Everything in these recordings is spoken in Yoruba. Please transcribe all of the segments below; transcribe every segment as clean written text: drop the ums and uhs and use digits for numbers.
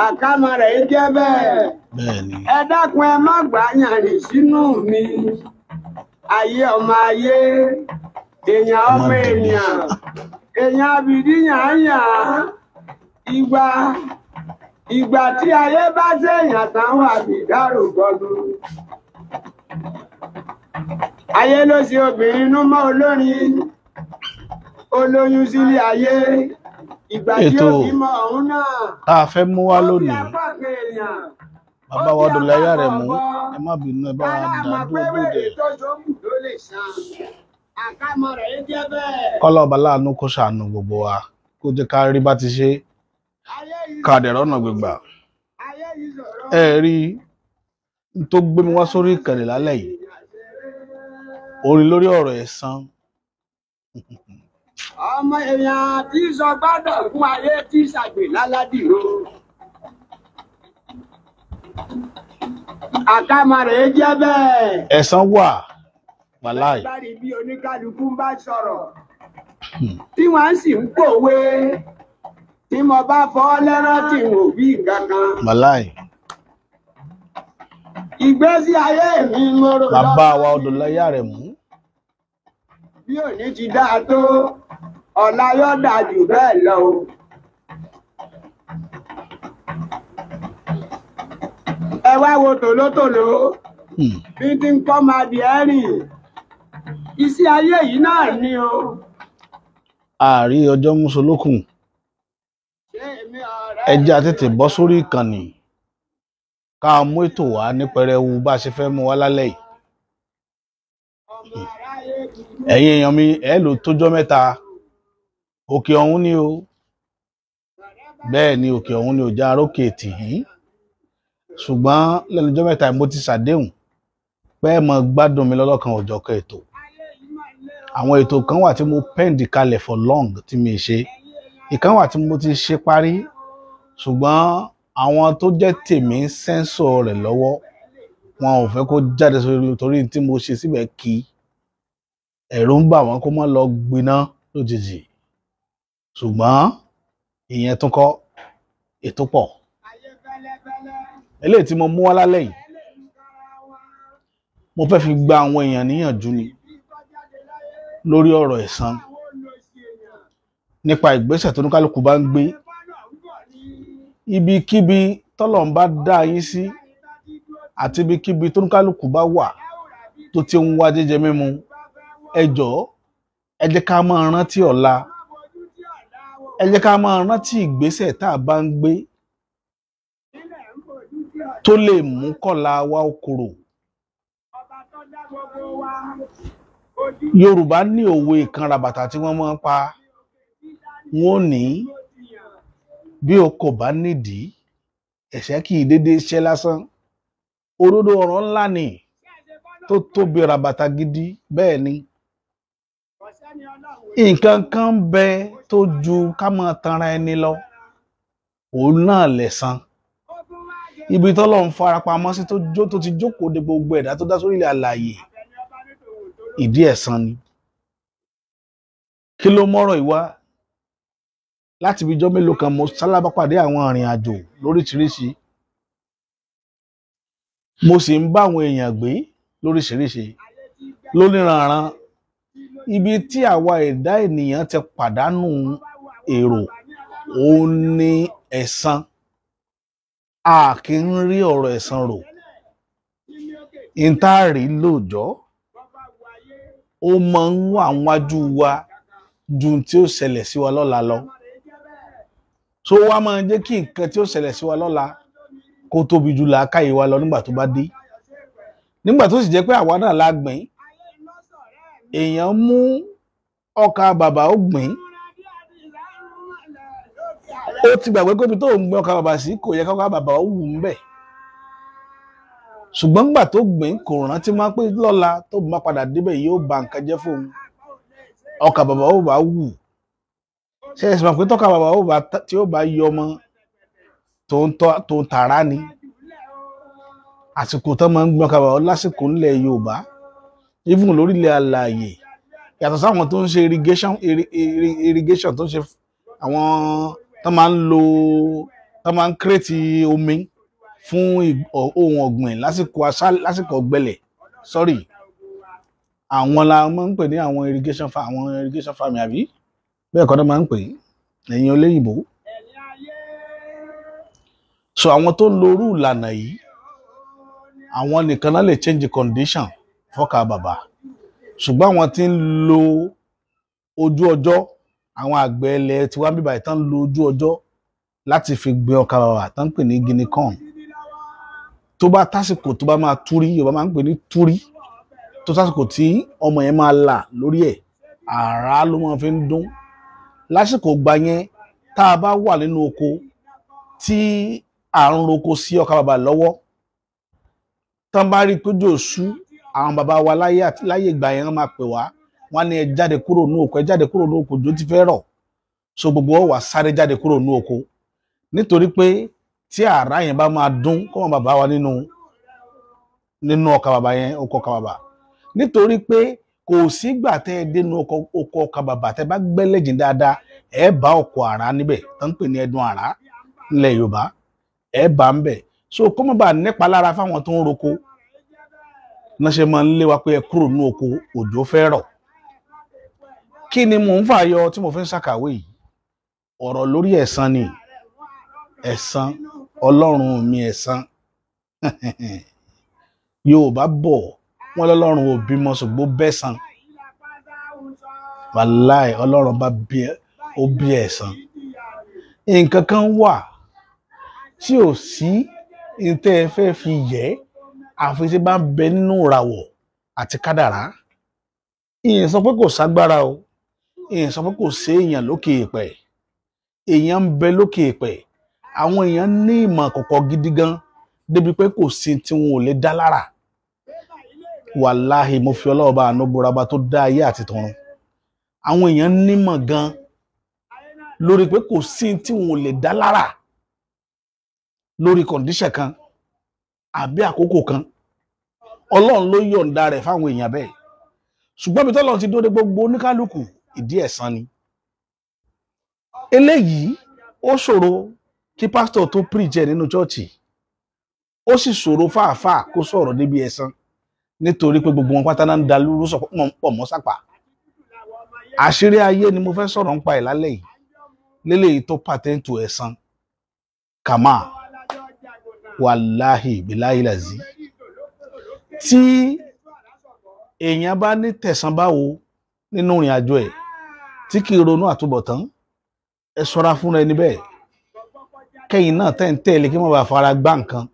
àkámọ́ rẹ̀ jẹ́ bẹ́ẹ̀. bẹ́ẹ̀ni Ẹ dákun ẹ má gbà yànrìn sínú mi. Ayé ọmọ ayé, èèyàn ẹ má ọmọ bínú èèyàn, èèyàn abìdí yàn-án. Ìgbà tí ayé bá ṣèyàn táwọn àbìdárò gbọdún. Ayé ló ṣe obìnrin inú mọ́ olórin, olóyún sílé ayé. Ìgbà tí ó ètò bímọ ọ̀hún náà. tá a fẹ́ mú wá Ó bí lónìí apá kan èèyàn. bàbá wa Odùláyé Àrẹ̀mú ẹ má bínú ẹ bá wa Kára dá mọ̀ pé dúró dè wèrè tó ṣòkù ló lè san. Àkámọ́ rẹ̀ jẹ́ bẹ́ẹ̀. kọ́lá ọba láàánú kó ṣàánú gbogbo wa kó jẹ́ ká rí bá ti ṣe Ayé yìí ká dẹ̀ rọ́nà gbégbà ayé yìí sọ̀rọ̀. ẹ rí n tó gbé mi wá sórí ìkànnì lálẹ́ yìí orin lórí ọ̀rọ̀ ẹ̀san Ọmọ èèyàn tí sọ gbọ́dọ̀ fún ayé tí ṣàgbè láládìrò. Àkámọ́ rẹ̀ jẹ́ bẹ́ẹ̀. ẹ̀san wà wàláì Bárí bí oníkálukú bá sọ̀rọ̀. Tí wọ́n sì ń pòwe. Tí mo bá fọ́ lẹ́rán tí n ò bí nǹkan kan. wàláì Ìgbésí ayé mi mo rò bàbá wa Odùláyé Àrẹ̀mú bí òní ti dáa tó ọ̀la yóò dáa jù bẹ́ẹ̀ lọ o. Ẹ wá wo tòlótòló bí ti ń kọ́ máa di ẹ́rìn. Iṣẹ́ ayé yìí náà ni o. ààrí ọjọ́ mùsùlùkùn Ṣé èmi ọ̀rẹ́ ẹ jẹ́ á tètè bọ́ sórí ìkànnì ká mú ètò wá ní pẹrẹwu bá a ṣe fẹ́ mú wá lálẹ́ yìí ọmọ aráyé kì í ẹ̀yin èèyàn mi ẹ lò tójọ́ mẹ́ta òkè ọ̀hún ni o bẹ́ẹ̀ ni òkè ọ̀hún ni ò já arókè tì í ṣùgbọ́n lẹ́nu ọjọ́ mẹ́ta mo ti ṣàdéhùn pé ẹ mọ gbádùn mi lọ́lọ́kan òjọ̀kan ètò ayé yìí máa lé o. àwọn ètò kan wà tí mo pẹ́ǹdì kalẹ̀ for long tí mi ṣe ìkan wà tí mo ti ṣe parí ṣùgbọ́n àwọn tó jẹ́ tèmi ń sẹ́ńsọ̀ rẹ̀ lọ́wọ́ wọn ò fẹ́ kó jáde sórí torí tí mo ṣe síbẹ̀ kí ẹ̀rù ń bà wọ́n kó má lọ gbiná lójijì ṣùgbọ́n ìyẹn tún kọ́ ètò pọ̀ Ayé fẹ́lẹ́fẹ́lẹ́ eléyìí tí mo mú wá lálẹ́ yìí ẹlẹ́nu kára wa. mo fẹ́ fi gba àwọn èèyàn níyànjú ni Bí kọjáde láyé lórí ọ̀rọ̀ ẹ̀san àwọn olóṣì èèyàn. nípa ìgbésẹ̀ tó ní kálukú bá ń gbé Ẹ bọ́dọ̀ ń bọ̀ ní ibikíbi tọ́lọ̀ ń bá dá yín sí àti ibikíbi tó ní kálukú bá wà tó ti ń wá jíjẹ mímu ẹ jọ̀ọ́ ẹ jẹ́ ká máa rántí ọ̀la ojú tí ọ̀dà wo ẹ jẹ́ ká máa rántí ìgbésẹ̀ tá a bá ń gbé nílẹ̀ ń fojú tí ọ̀dà tó lè mú kọ́la wa ó korò ọba tó dá gbogbo wa. Ojú Yorùbá ní òwe ìkanra bàtà tí wọ́n máa ń pa wọn ò ní tó ti yàn. bí o kò bá nídìí ẹ̀ṣẹ̀ kì í dédé ṣẹ́ lásán òdodo ọ̀rọ̀ ńlá ni Ṣé ẹ ṣe bọ́dọ̀ tó tóbi ràbàtà gidi bẹ́ẹ̀ ni kò sẹ́ni ọlọ́run nǹkan kan ń bẹ tó ju ká máa tanra ẹni lọ òun náà lẹ̀san ó tún wá jẹ ibi tọ́lọ́run farapamọ́ sí tó ti jókòó de gbogbo ẹ̀dá tó dá sórí ilẹ̀ alààyè àbẹ̀ni ọba nítorí òun tó ìdí ẹ̀san ni kí ló mọ́rọ̀ ìwá láti ibi ijọ́ mélòó kan mo sálábàpàdé àwọn arìnrìn àjò lóríṣiríṣi mo sì ń bá àwọn èèyàn gbé lóríṣiríṣi lóníranran ibi tí àwa ẹ̀dá ènìyàn ti pàdánù èrò òun ni ẹ̀san a kì í rí ọ̀rọ̀ ẹ̀san rò ìtaàrí lóòjọ́ bọ́bá wo ayé ó máa ń wà wájú wa ju tí ó ṣẹlẹ̀ sí wa lọ́la lọ so wá máa ń jẹ́ kí nǹkan tí ó ṣẹlẹ̀ sí wa lọ́la kó tóbi jù làákàyè wa lọ nígbà tó bá dé nígbà tó sì jẹ́ pé àwa náà la gbìn èèyàn mú ọkà bàbá ó gbìn ó ti gbàgbé pé ibi tó ń gbìn ọkà bàbá sí kò yẹ kọ́kà bàbá ó wù ń bẹ̀ ṣùgbọ́n nígbà tó gbìn kò rántí máa pé lọ́la tó bá padà débẹ̀ yóò ba nǹkan jẹ́ fóun ọkà bàbá ó bá wù ṣe é sì máa pé tọ́ka bàbá ó bá tí ó bá yọ ọmọ tó ń tààrà ni àsìkò tó máa ń gbọ́n ọkà bàbá lásìkò ńlẹ̀ Yorùbá even lórílẹ̀ alààyè yàtọ̀ sáwọn tó ń ṣe irrigation tó ń ṣe àwọn tó máa ń lo tó máa ń kírètì omi fún ohun ọ̀gbìn lásìkò ọ̀gbẹlẹ̀ sorry àwọn la máa ń pè ní àwọn irrigation farming àbí bẹ́ẹ̀ kọ́ náà máa ń pè ẹ̀yin olóyìnbó. So àwọn tó ń lo irú ìlànà yìí àwọn nìkan náà lè change the condition fọ́kà bàbà, ṣùgbọ́n àwọn tí ń lo ojú ọjọ́, àwọn àgbẹ̀ ilẹ̀ tí wọ́n bíbá ìtàn lo ojú ọjọ́ láti fi gbin ọkà bàbà tán ń pè ní guinea corn, tó bá tásìkò tó bá máa túrí, Yorùbá máa ń pè ní túrí, tó tásìkò tí ọmọ yẹn máa là lórí ẹ̀, àrá ló máa fi ń dún. Lásìkò gbà yẹn tá a bá wà nínú oko tí à ń roko sí ọkà bàbà lọ́wọ́, tán bá rí pé òjò ṣú, àwọn bàbá wa láyé ìgbà yẹn wọ́n máa pè wá, wọ́n ní ẹ jáde kúrò ní oko, ẹ jáde kúrò ní oko, òjò ti fẹ́ rọ̀. So gbogbo wa wá sáré jáde kúrò ní oko, nítorí pé tí àrá yẹn bá máa dún kọ́ wọn bàbá wa nínú ọkà bàbà yẹn, oko ọkà bàbà, nítorí pé kò sígbà tẹ́ ẹ dénú oko ọkà bàbà tẹ́ bá gbẹ́lẹ́jìn dáadáa ẹ bá ọkọ̀ àrá níbẹ̀ tó ń pè ní ẹdun àrá nílẹ̀ Yorùbá, ẹ bá ń bẹ̀. So kó má bàa nípa lára fáwọn tó ń roko náà ṣe máa ń lé wa pé ẹ kúrò ní oko, òjò fẹ́ rọ̀. Kí ni mò ń fàyọ tí mo fi ń ṣàkàwé yìí? Ọ̀rọ̀ lórí ẹ̀san ni, ẹ̀san Ọlọ́run mi ẹ̀san. Yorùbá bọ̀ wọ́n lọ́lọ́run ò bímọ ṣùgbọ́n bẹ́san. Wàláì Ọlọ́run bá bí ẹ̀san. Nǹkan kan wà tí ò sí ìtẹ́ ẹ fẹ́ fi yẹ àfi tí bá ń bẹ nínú ìràwọ̀ àti kádàrá. Ìyẹn sọ pé kò ságbára o, ìyẹn sọ pé kò sí èèyàn lókè èèpẹ̀, èèyàn ń bẹ lókè èèpẹ̀, àwọn èèyàn ní ìmọ̀ àkọ́kọ́ gidi gan débi pé kò sí tí wọn ò lè dá lára. Wàláhì mo fi Ọlọ́run bá àánú búra bá tó dá ayé àti tọ̀run, àwọn èèyàn nímọ̀ gan lórí pé kò sí tí wọn ò lè dá lára lórí kọ̀ǹdíṣẹ̀ kan àbí àkókò kan. Ọlọ́run ló yọ̀ǹda rẹ̀ fáwọn èèyàn bẹ́ẹ̀, ṣùgbọ́n bí tọ́lọ́run ti dóde gbogbo oníkálukú ìdí ẹ̀san ni. Eléyìí ó ṣòro kí pásítọ̀ tó píríjẹ nínú chọ́ọ̀chì, ó sì ṣòro fáàfáà kó sọ̀rọ̀ débi ẹ̀san, nítorí pé gbogbo wọn pátá náà ń da lúrú pọ̀ mọ́ sápà. Àṣírí ayé ni mo fẹ́ sọ̀rọ̀ nípa ẹ̀ lálẹ́ yìí, léléyìí tó pàtẹ́ǹtù ẹ̀san kàmá. Wàláhì bíláhì làzí, tí èèyàn bá ní tẹ̀san báwo nínú ìrìn àjò ẹ̀ tí kì í ronú àtúbọ̀tán, ẹ ṣọ́ra fún ẹni bẹ́ẹ̀. Kẹ́yìn náà tẹ́ ń tẹ̀lé kí wọ́n bá fara gbá nǹkan,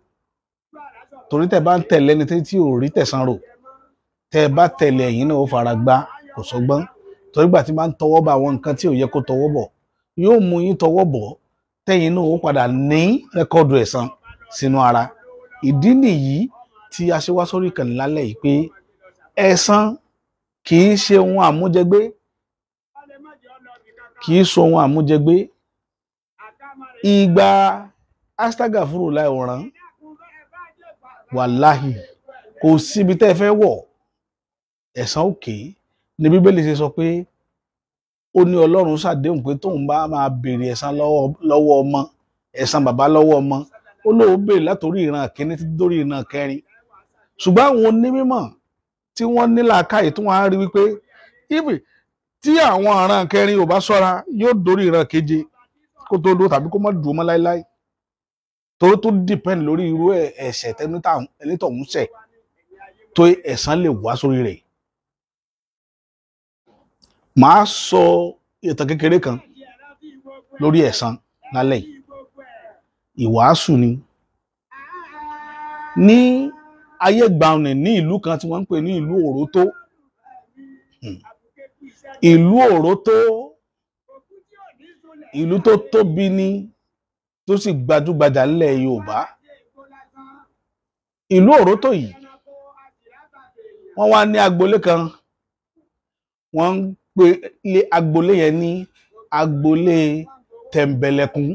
torí tẹ́ bá ń tẹ̀lé ẹni tí ò rí tẹ̀san rò, tẹ́ bá tẹ̀lé ẹ̀yin náà ó fara gbá, kò sọgbọ́n. Torí gbà tí máa ń tọwọ́ bá àwọn nǹkan tí ò yẹ kó tọwọ́ bọ̀, yóò mú yín tọwọ́ bọ̀, tẹ́yìn náà ó padà ní rẹ́kọ́ọ̀dù ẹ̀san sínú ara. Ìdí nìyí tí a ṣe wá sórí ìkànnì lálẹ́ yìí pé ẹ̀san kì í ṣe ohun àmújẹgbé, kì í ṣe ohun àmújẹgbé. Ìgbà astagafuru láì ọ̀ràn, wàláhì kò síbi tẹ́ ẹ fẹ́ wọ̀ ẹ̀san òkè. Ní Bíbélì ṣe sọ pé ó ní Ọlọ́run ṣàdéhùn pé tóun bá máa béèrè ẹ̀san lọ́wọ́ ọmọ, ẹ̀san bàbá lọ́wọ́ ọmọ, ó lóun béèrè látòrí ìran kìíní títí dórí ìran kẹrin. Ṣùgbọ́n àwọn onímọ̀ tí wọ́n ní làákàyè tí wọ́n á rí wípé tí àwọn ìran kẹrin ò bá ṣọ́ra yóò dórí ìran keje kó tó dó, tàbí kó má dùn mọ́ láéláé, torí tó dìpẹ́ǹd lórí irú ẹ̀ṣẹ̀ ẹnítọ̀hún ṣẹ̀ tó ẹ̀san lè wá sórí rẹ̀. Màá sọ ìtàn kékeré kan lórí ẹ̀san lálẹ́ yìí. Ìwàásù ni. Ní ayé gbàùnì ní ìlú kan tí wọ́n ń pè ní ìlú Òrótó. Ìlú Òrótó, ìlú tó tóbi ni, tó sì gbajúgbajà nílẹ̀ Yorùbá. Ìlú Òrótó yìí wọ́n wá ní agboolé kan, wọ́n ń pè agboolé yẹn ní agboolé Tẹ̀m̀bẹ̀lẹ̀kún.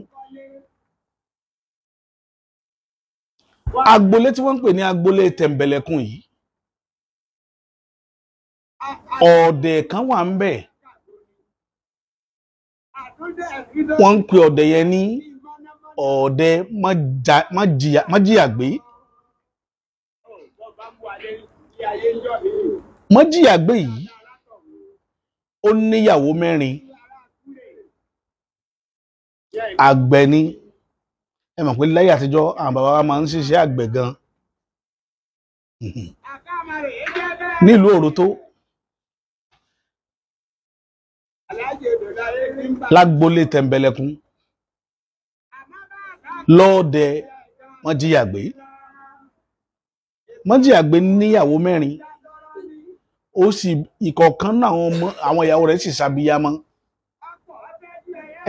Agboolé tí wọ́n ń pè ní agboolé Tẹ̀m̀bẹ̀lẹ̀kún yìí, ọ̀dẹ̀ kan wà ń bẹ̀. Wọ́n ń pè ọ̀dẹ̀ yẹn ní ọ̀ọ́dẹ má jìyà gbé. Má jìyà gbé yìí ó níyàwó 4. Àgbẹ̀ ni. Ẹ mọ̀ pé láyé àtijọ́ àwọn bàbá wa máa ń ṣiṣẹ́ àgbẹ̀ gan. Nílùú Òrótó lágbolé Tẹ̀mbẹ̀lẹ̀kún lọ́ọ̀dẹ wọ́n jìyà gbé. Wọ́n jìyà gbé níyàwó 4. Ó sì ìkọ̀ọ̀kan náà àwọn ìyàwó rẹ̀ sì ṣàbíyamọ.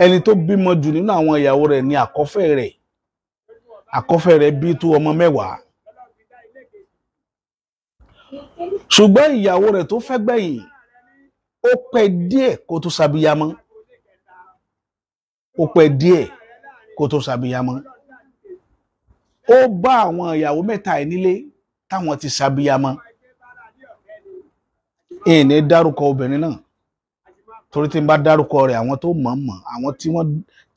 Ẹni tó bímọ jù nínú àwọn ìyàwó rẹ̀ ni àkọ́fẹ́ rẹ̀. Àkọ́fẹ́ rẹ̀ bí tó ọmọ 10. Ṣùgbọ́n ìyàwó rẹ̀ tó fẹ́ gbẹ̀yìn ó pẹ́ díẹ̀ kó tó ṣàbíyamọ. Ó pẹ́ díẹ̀ kó tó ṣàbíyamọ. Ó bá àwọn ìyàwó 3 ẹ̀ nílé táwọn ti ṣàbíyamọ. Ìní dárúkọ obìnrin náà torí tí n bá dárúkọ rẹ̀ àwọn tó mọ̀ àwọn tí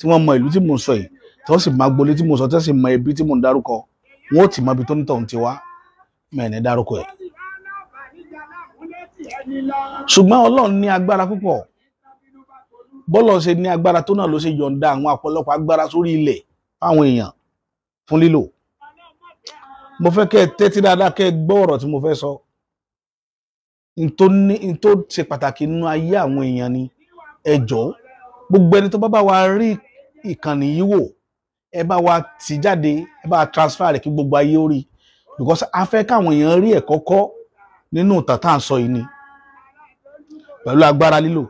wọ́n mọ ìlú tí mo sọ yìí tí wọ́n sì máa gbolé tí mo sọ tí wọ́n sì mọ ibi tí mo ń dárúkọ wọn ó ti mọ ibi tó ń tọ̀ ń ti wá mẹ́ẹ̀ni dárúkọ ẹ̀. Ṣùgbọ́n Ọlọ́run ní agbára púpọ̀. Bọ́lọ̀ ṣe ní agbára tó náà ló ṣe yọ̀ǹda àwọn ọ̀pọ̀lọpọ̀ agbára sórí ilẹ̀ fáwọn èèyàn fún lílò. Mo fẹ́ kẹ́ ẹ tẹ́tí dáadáa kẹ́ ẹ gbọ́ ọ̀rọ̀ tí mo fẹ́ sọ. N tó ṣe pàtàkì nínú ayé àwọn èèyàn ni ẹ jọ̀ọ́ gbogbo ẹni tó bá wa rí ìkànnì yìí wò ẹ bá wa tì jáde ẹ bá wa transfer rẹ̀ kí gbogbo ayé ó rí because a fẹ́ káwọn èèyàn rí ẹ̀kọ́ kọ́ nínú ìtàn tá à ń sọ yìí ni pẹ̀lú agbára lílò.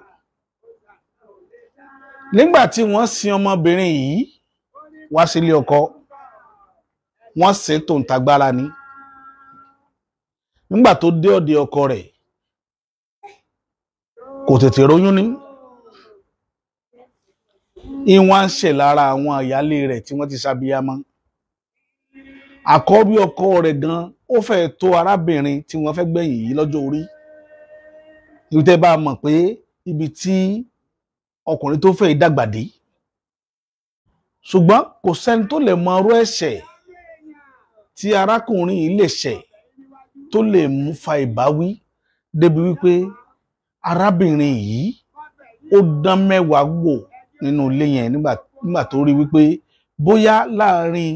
Nígbà tí wọ́n sin ọmọbìnrin yìí wá sílé ọkọ wọ́n sin tó ń tagbára ni. Nígbà tó dé ọ̀dẹ̀ ọkọ rẹ̀ kò tètè róyún ní. Ìwọ̀n ń ṣe lára àwọn ìyálé rẹ̀ tí wọ́n ti ṣàbíyamọ. Àkọ́bí ọkọ rẹ̀ gan ó fẹ́ tó arábìnrin tí wọ́n fẹ́ gbẹ̀yìn yìí lọ́jọ́ orí. Ibi tẹ́ bá mọ̀ pé ibi tí ọkùnrin tó fẹ́ dàgbà dé. Ṣùgbọ́n kò sẹ́ni tó lè mọ irú ẹ̀ṣẹ̀ tí arákùnrin yìí lè ṣẹ̀ tó lè mú fa ìbáwí débi wípé arábìnrin yìí ó dán mẹ́wàá wò nínú ilé yẹn nígbà tó rí wípé bóyá láàrin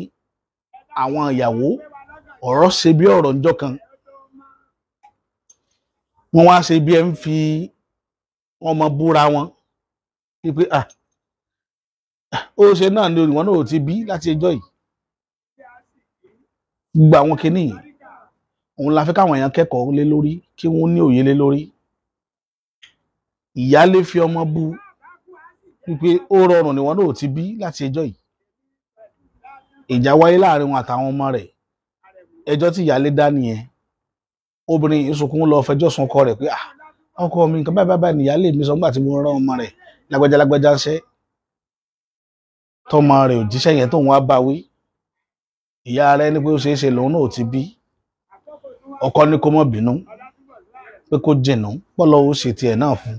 àwọn ìyàwó ọ̀rọ̀ ṣe bí ọ̀rọ̀ ńjọ́ kan wọ́n wá ṣe bí ẹ ń fi ọmọ búra wọn wípé ó ṣe náà ni olùwọ́n náà ò ti bí láti ẹjọ́ yìí. Gbogbo àwọn kinní òun la fẹ́ káwọn èèyàn kẹ́kọ̀ọ́ lé lórí kí wọ́n ní òye lé lórí. Ìyálé fi ọmọ bú wípé ó rọrùn ni wọ́n náà ò ti bí láti ẹjọ́ yìí. Ìjà wáyé láàrin wọn àtàwọn ọmọ rẹ̀. Ẹjọ́ tí ìyálé dá nìyẹn. Obìnrin yìí sunkún lọ fẹjọ́ sùn ọkọ rẹ̀ pé ọkọ mi nǹkan báyìí ni ìyálé mi sọ nígbà tí mo rán ọmọ rẹ̀ lágbájá ń ṣe. Tọmọ rẹ̀ ò jíṣẹ́ yẹn tóun wá bá wí. Ìyá rẹ̀ ní pé ó ṣeé ṣe lòun náà ò ti bí. Ọkọ ní kó má bínú pé kó jìnnà pọ́lọ́ ó ṣe tiẹ̀ náà fún.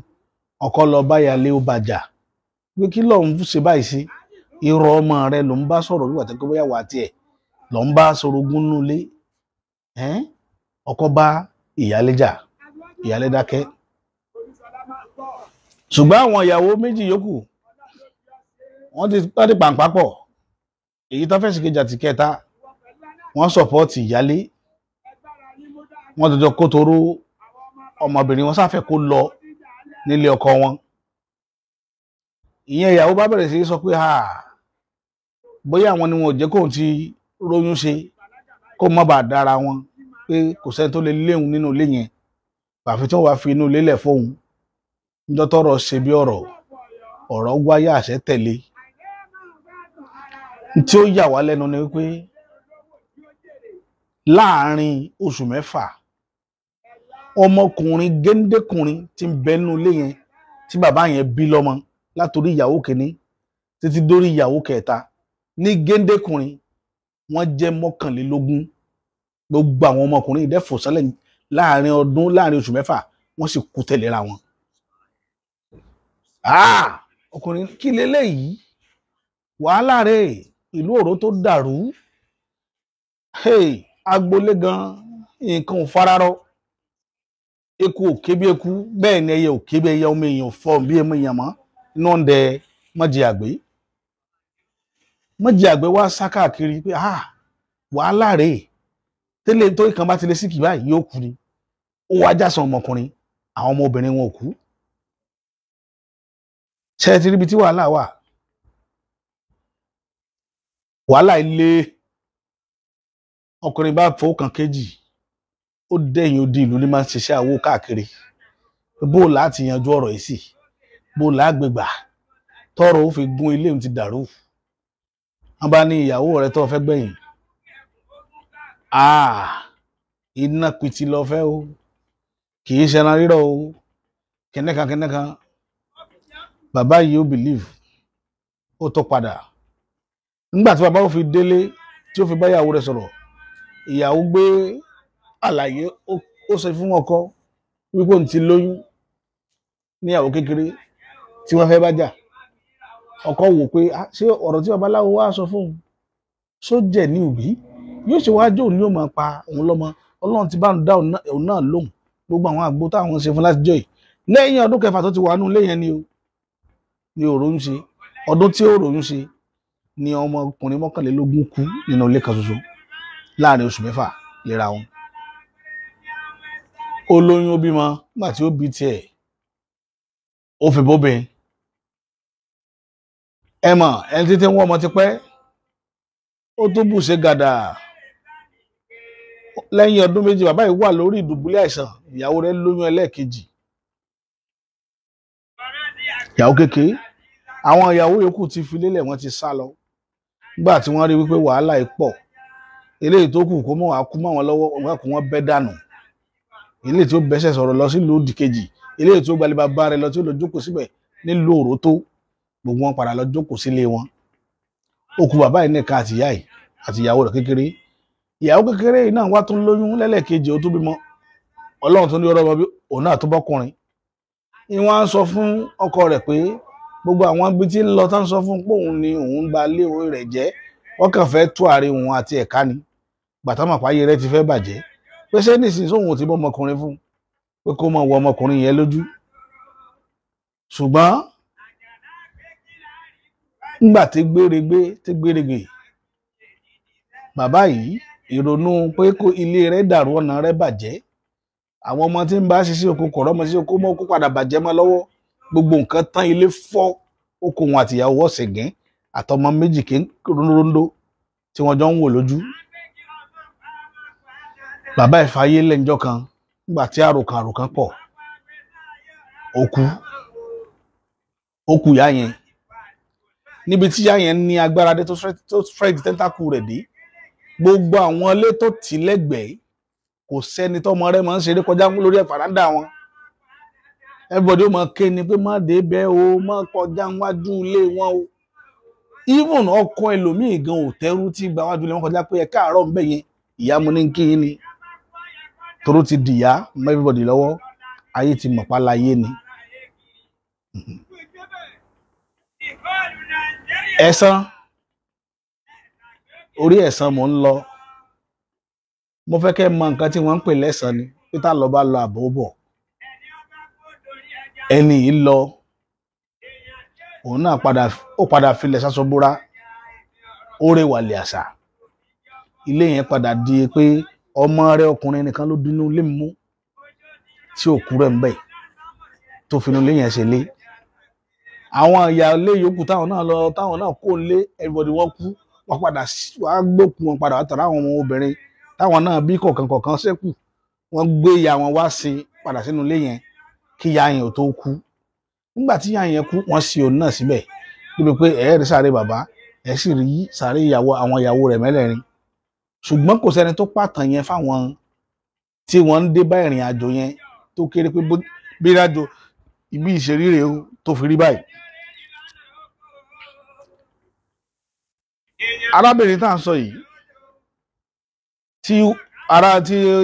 Ọkọ lọ bá ìyálé ó bàjà pé kí lòun ṣe báyìí sí. Irọ́ ọmọ rẹ̀ ló ń bá sọ̀rọ̀ wíwà tẹ́kọ̀ bóyá wà tiẹ̀ ló ń bá sorogún nulé. Ọkọ bá ìyálé jà ìyálé dákẹ́. Ṣùgbọ́n àwọn ìyàwó méjì yòókù wọ́n ti pàǹpápọ̀ èyí tó fẹ́ sì kejì àti kẹta wọ́n sọ̀pọ́ọ̀tì ìyálé wọ́n jọjọ kó toró ọmọbìnrin wọn sáfẹ́ kó lọ nílé ọkọ wọn. Ìyẹn ìyàwó bá bẹ̀rẹ̀ sí sọ pé bóyá àwọn ni wọn ò jẹ́ kóun ti róyún ṣe kó má bàa dára wọn pé kò sẹ́ni tó lè léhun nínú ilé yẹn àfi tí wọ́n wá fi inú ilé lẹ̀ fóun. Níjọ́ tọ́rọ̀ ṣe bí ọ̀rọ̀ wáyé àṣẹ tẹ̀lé. Tí ó yà wá lẹ́nu ni wípé láàárín oṣù 6 ọmọkùnrin géńdékùnrin tí ń bẹ nínú ilé yẹn tí bàbá yẹn bí lọ́mọ látòrí ìyàwó kìíní títí dórí ìyàwó kẹta ní géńdékùnrin wọ́n jẹ́ 21. Gbogbo àwọn ọmọkùnrin ìdẹ́fò sálẹ̀ láàárín oṣù 6 wọ́n sì kú tẹ̀léra wọn. Ọkùnrin kí leléyìí wàhálà rẹ̀ ìlú Òró tó dàrú, agboolé gan nǹkan ò fararọ, eku ò ké bí eku, bẹ́ẹ̀ ni ẹyẹ ò ké bí ẹyẹ, ọmọ èèyàn fọ bí ọmọ èèyàn mọ́ iná ń dẹ Mọ́jì Àgbé wá sá káàkiri pé wàhálà rèé, tẹ́lẹ̀ tó ìkan bá ti lè síkì báyìí yóò kú ni. Ó wá jásán ọmọkùnrin, àwọn ọmọbìnrin wọn ò kú. Ṣé ti ríbi tí wàhálà wà? Wàhálà ilé, ọkùnrin bá fowó kan kejì, ó dẹ̀yìn odi ìlú ní máa ń ṣiṣẹ́ àwo káàkiri. Bó láti yanjú ọ̀rọ̀ yìí sí, bó lágbègbà tọ́rọ̀ ó fi gún ilé ti dàrú. Wọ́n bá ní ìyàwó rẹ̀ tó fẹ́ gbẹ̀yìn, iná pìtì lọ fẹ́ o, kì í ṣẹran rírọ̀ o, kẹ́nẹ́kan. Bàbá yìí ó believe, ó tó padà. Nígbà tí bàbá ó fi délé tí ó fi bá ìyàwó rẹ̀ sọ̀rọ̀, ìyàwó gbé àlàyé ó sọ fún ọkọ wípé òun ti lóyún níyàwó kékeré tí wọ́n fẹ́ bá jà. Ọkọ wò pé ṣé ọ̀rọ̀ tí babaláwo wá sọ fún òun ṣó jẹ́ ní òbí, yóò ṣe wá jó ní ó máa pa òun lọ́mọ. Ọlọ́run ti bá ń dá òun náà lóhùn gbogbo àwọn àgbo táwọn ṣe fún láti jọ yìí. Lẹ́yìn ọdún kẹfà tó ti wà nínú ilé yẹn ni òrò ń ṣe. Ọdún tí òrò ń ṣe ni ọmọkùnrin 21 kú nínú ilé kan ṣoṣo láàrin oṣù 6 léra wọn. Ó lóyún, ó bímọ, nígbà tí ó bí tiẹ̀ ó fi bóbìnrin. Ẹ mọ̀, ẹni títí wọ́n ọmọ ti pẹ́, ó tó bù ṣe gàdà. Lẹ́yìn ọdún 2 bàbá yìí wà lórí ìdùbúlẹ̀ àìsàn, ìyàwó rẹ̀ lóyún ẹlẹ́ẹ̀kejì. Ìyàwó kékeré, àwọn ìyàwó yòókù ti fi lélẹ̀, wọ́n ti sá lọ. Nígbà tí wọ́n rí wípé wàhálà yìí pọ̀, eléyìí tó kù kó mọ̀ wá kú mọ́ wọn lọ́wọ́, wọn kò wọ́n bẹ́ dànù. Eléyìí tí ó bẹ́sẹ̀ sọ̀rọ̀ lọ sílùú òdì kejì, eléyìí tí ó gbalẹ̀ bàbá rẹ̀ lọ tí ó lọ jókòó síbẹ̀ nílùú Òró tó, gbogbo wọn padà lọ jókòó sílé wọn. Ó kù bàbá yìí nìkan àti ìyá yìí àti ìyàwó rẹ̀ kékeré. Ìyàwó kékeré yìí náà wá tún lóyún lẹ́lẹ́kejì, ó tún bímọ. Ọlọ́run tó ní ọ̀rọ̀ ọmọ bí òun náà tó bọ́kùnrin. Ìwọ́n á sọ fún ọkọ rẹ̀ pé gbogbo àwọn ibi tí ń lọ tán sọ fún pé òun ni òun gba lé orí rẹ̀ jẹ́, wọ́n kàn fẹ́ tú àárín òun àti ẹ̀ka ni. Gbàtà mọ̀ páyé rẹ̀ ti fẹ́ bàjẹ́. Pé ṣé nísìnyí sóhun ò ti bọ́ ọmọkùnrin fún pé kó mọ̀ wọ ọmọkùnrin yẹn lójú. Ṣùgbọ́n nígbà tí gbéregbé bàbá yìí, ìrònú pé kó ilé rẹ̀ dàrú, ọ̀nà rẹ̀ bàjẹ́, àwọn ọmọ tí ń bá ṣiṣẹ́ oko kọ̀rọ̀ ọmọ sí oko mọ́ kó padà bàjẹ́ mọ́ lọ́wọ́, gbogbo nǹkan tán, ilé fọ́, oko wọn àti ìyàwó ọ̀sẹ̀gẹ́ àtọmọ 2 kí rondo tí wọ́n jọ ń wò lójú. Bàbá ìfàyè lẹ́njọ́ kan nígbà tí àròkàn pọ̀, ó kú ìyá yẹn. Níbi tí ìyá yẹn ní agbára dé tó strike tentacle rẹ̀ dé, gbogbo àwọn ilé tó tì lẹ́gbẹ̀ẹ́ kò sẹ́ni tọ́mọ rẹ̀ máa ń ṣeré kọjá lórí ẹ̀fàràndà wọn. Everybody ó máa ké ni pé má dé bẹ́ẹ̀ o, má kọjá wájú ilé wọn o. Even ọkọ ẹlòmíì gan ò tẹ́rù tí gba wájú ilé wọn kọjá pé ẹ káàárọ̀ ń bẹ̀ yẹn, ìyá mo ní kí yín ni. Toró ti dìyà mọ́ everybody lọ́wọ́, ayé ti mọ̀pá láyé ni. Ẹ̀san, orí ẹ̀san mò ń lọ. Mo fẹ́ kẹ́ mọ nǹkan tí wọ́n ń pè lẹ́san ni, Peter lọ bá lọ àbọ̀ bọ̀. Ẹni yìí lọ, òun náà padà filẹ̀ sásọ búra, ó rè wàlẹ̀ àṣà. Ilé yẹn padà di pé ọmọ rẹ̀ ọkùnrin nìkan ló dínú ilé mú tí òkú rẹ̀ ń bẹ̀ tó finú ilé yẹn ṣe lé. Àwọn ìyá ilé yòókù táwọn náà kó lé, everybody wọ́n kú, wọ́n padà wá gbókù wọn padà wá tọ̀rọ̀ àwọn ọmọ obìnrin táwọn náà bí kọ̀ọ̀kan ṣẹ́kù, wọ́n gbé ìyá wọn wá sin padà sínú ilé yẹn kí ìyá yẹn ò tó kú. Nígbà tí ìyá yẹn kú, wọ́n sin òun náà síbẹ̀, níbi pé rí sáré bàbá, ẹ sì rí sáré àwọn ìyàwó rẹ̀ mẹ́lẹ̀rin. Ṣùgbọ́n kò sẹ́ni tó pàtàn yẹn fáwọn tí wọ́n ń dé bá ìrìn àjò yẹn tó kéré pé bí ìrìnàjò ibi ìṣeríre tó fi rí báyìí. Arábìnrin tá à ń sọ yìí, tí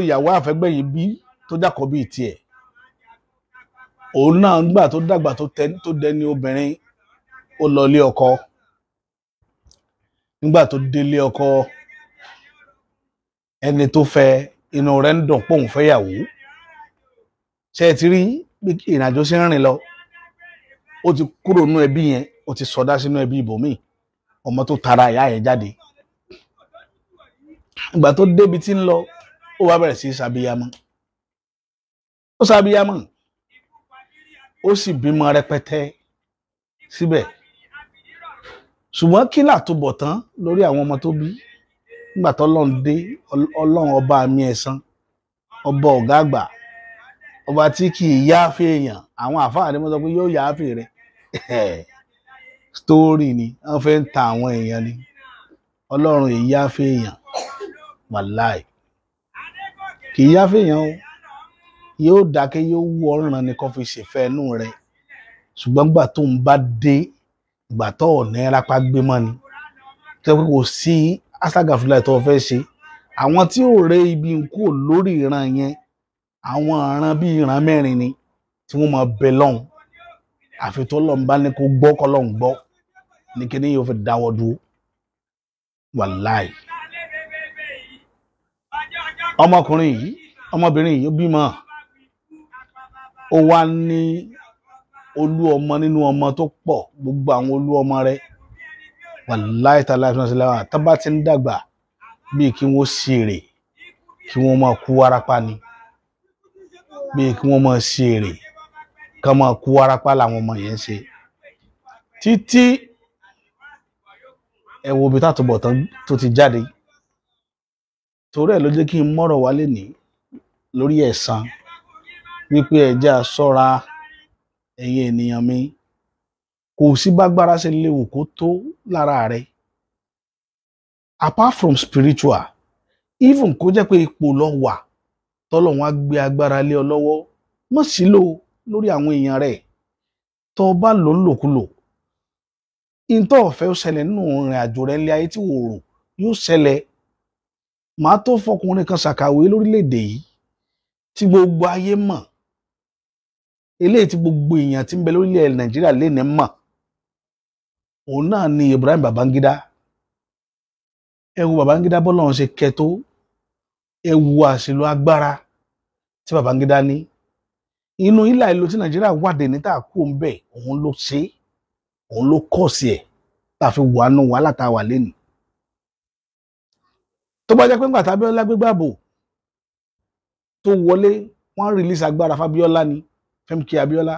ìyàwó àfẹ́gbẹ̀yìn bí tó jákọ̀ bí tiẹ̀, òun náà gbà tó dàgbà tó dẹni obìnrin, ó lọ ilé ọkọ. nígbà tó délé ọkọ ẹni tó fẹ́ inú rẹ̀ ń dùn pòun fẹ́yàwó ṣe ti rí bí ìrìnàjò ṣe ń rìn lọ ó ti kúrò nínú ẹbí yẹn ó ti sọdá sínú ẹbí ibòmíì ọmọ tó tara ìyá yẹn jáde ìgbà tó débi tí ń lọ ó wá bẹ̀rẹ̀ sí ṣàbíyamọ ó ṣàbíyamọ ó sì bímọ rẹpẹtẹ síbẹ̀ ṣùgbọ́n kí làtúbọ̀tán lórí àwọn ọmọ tó bí nígbà tó Ọlọ́run dé Ọlọ́run ọba mi ẹ̀san ọba ọ̀gá àgbà ọba tí kì í yááfì èèyàn àwọn àfáà ni mo sọ pé yóò yááfì rẹ sítórì ni wọ́n fẹ́ ń ta àwọn èèyàn ni Ọlọ́run èyí yááfì èèyàn wàláì kì í yááfì èèyàn o yóò dákẹ́ yóò wú ọ̀ràn ni kò fi ṣèfẹ́ inú rẹ ṣùgbọ́n gbà tó ń bá dé ìgbà tó ọ̀nà ẹ̀rápá gbé mọ́ ni tó pé kò sí aságàfúlà tó fẹ́ ṣe àwọn tí ò rẹ ibi kú lórí ìran yẹn àwọn ìran bíi ìran mẹ́rin ni tí wọ́n máa bẹ lọ́hùn àfi tó lọ́n bá ní kó gbọ́ kọ́ lọ́hùn gbọ́ ní kíní yóò fi dáwọ́ dúró wàláì ọmọkùnrin yìí ọmọbìnrin yìí ó bímọ ó wá ní olú ọmọ nínú ọmọ tó pọ̀ gbogbo àwọn olú ọmọ rẹ̀ wàláì tàlá ìfúnnáṣẹ́lẹ́wà tábà ti ń dàgbà bíi kí wọ́n ṣèrè kí wọ́n máa kú wárápá ni bíi kí wọ́n máa ṣèrè ká máa kú wárápá làwọn ọmọ yẹn ṣe títí ẹ wo ibi tátúbọ̀tán tó ti jáde torí ẹ̀ ló jẹ́ kí n mọ́rọ̀ wálé ní lórí ẹ̀san wípé ẹ̀já ṣọ́ra ẹ̀yin ènìyàn mi kò sí bágbára ṣe léwu kó tó lára rẹ apart from spiritual even kó jẹ́ pé ipò lọ wà tọ́lọ́run á gbé agbára lé ọ lọ́wọ́ mọ̀ sí lò lórí àwọn èèyàn rẹ̀ tó o bá lò ń lòkulò ìntọ́ ọ̀fẹ́ ó ṣẹlẹ̀ nínú ìrìn àjò rẹ̀ ilé ayé tí wò rò yóò ṣẹlẹ̀ màá tó fọkùnrin kan ṣàkàwé lórílẹ̀‐èdè yìí tí gbogbo ayé mọ̀ eléyìí tí gbogbo èèyàn tí ń bẹ lórílẹ̀ Nàìjíríà lénìí mọ̀ òun náà ni Ibrahim Babangida ẹ wo Babangida bọ́lọ́run ṣe kẹtó ẹ wo àṣìlò agbára tí Babangida ní inú ilà ìlú tí Nàìjíríà wàdé ní tá a kú ń bẹ òun ló ṣe òun ló kọ̀ sí ẹ̀ tá a fi wà nù wàhálà tá a wà lẹ́nu tó bá jẹ́ pé ńgbà tábíọ́lá gbégbàbò tó wọlé wọ́n release agbára fábíọ́lá ni Fẹ́mi Abíọ́lá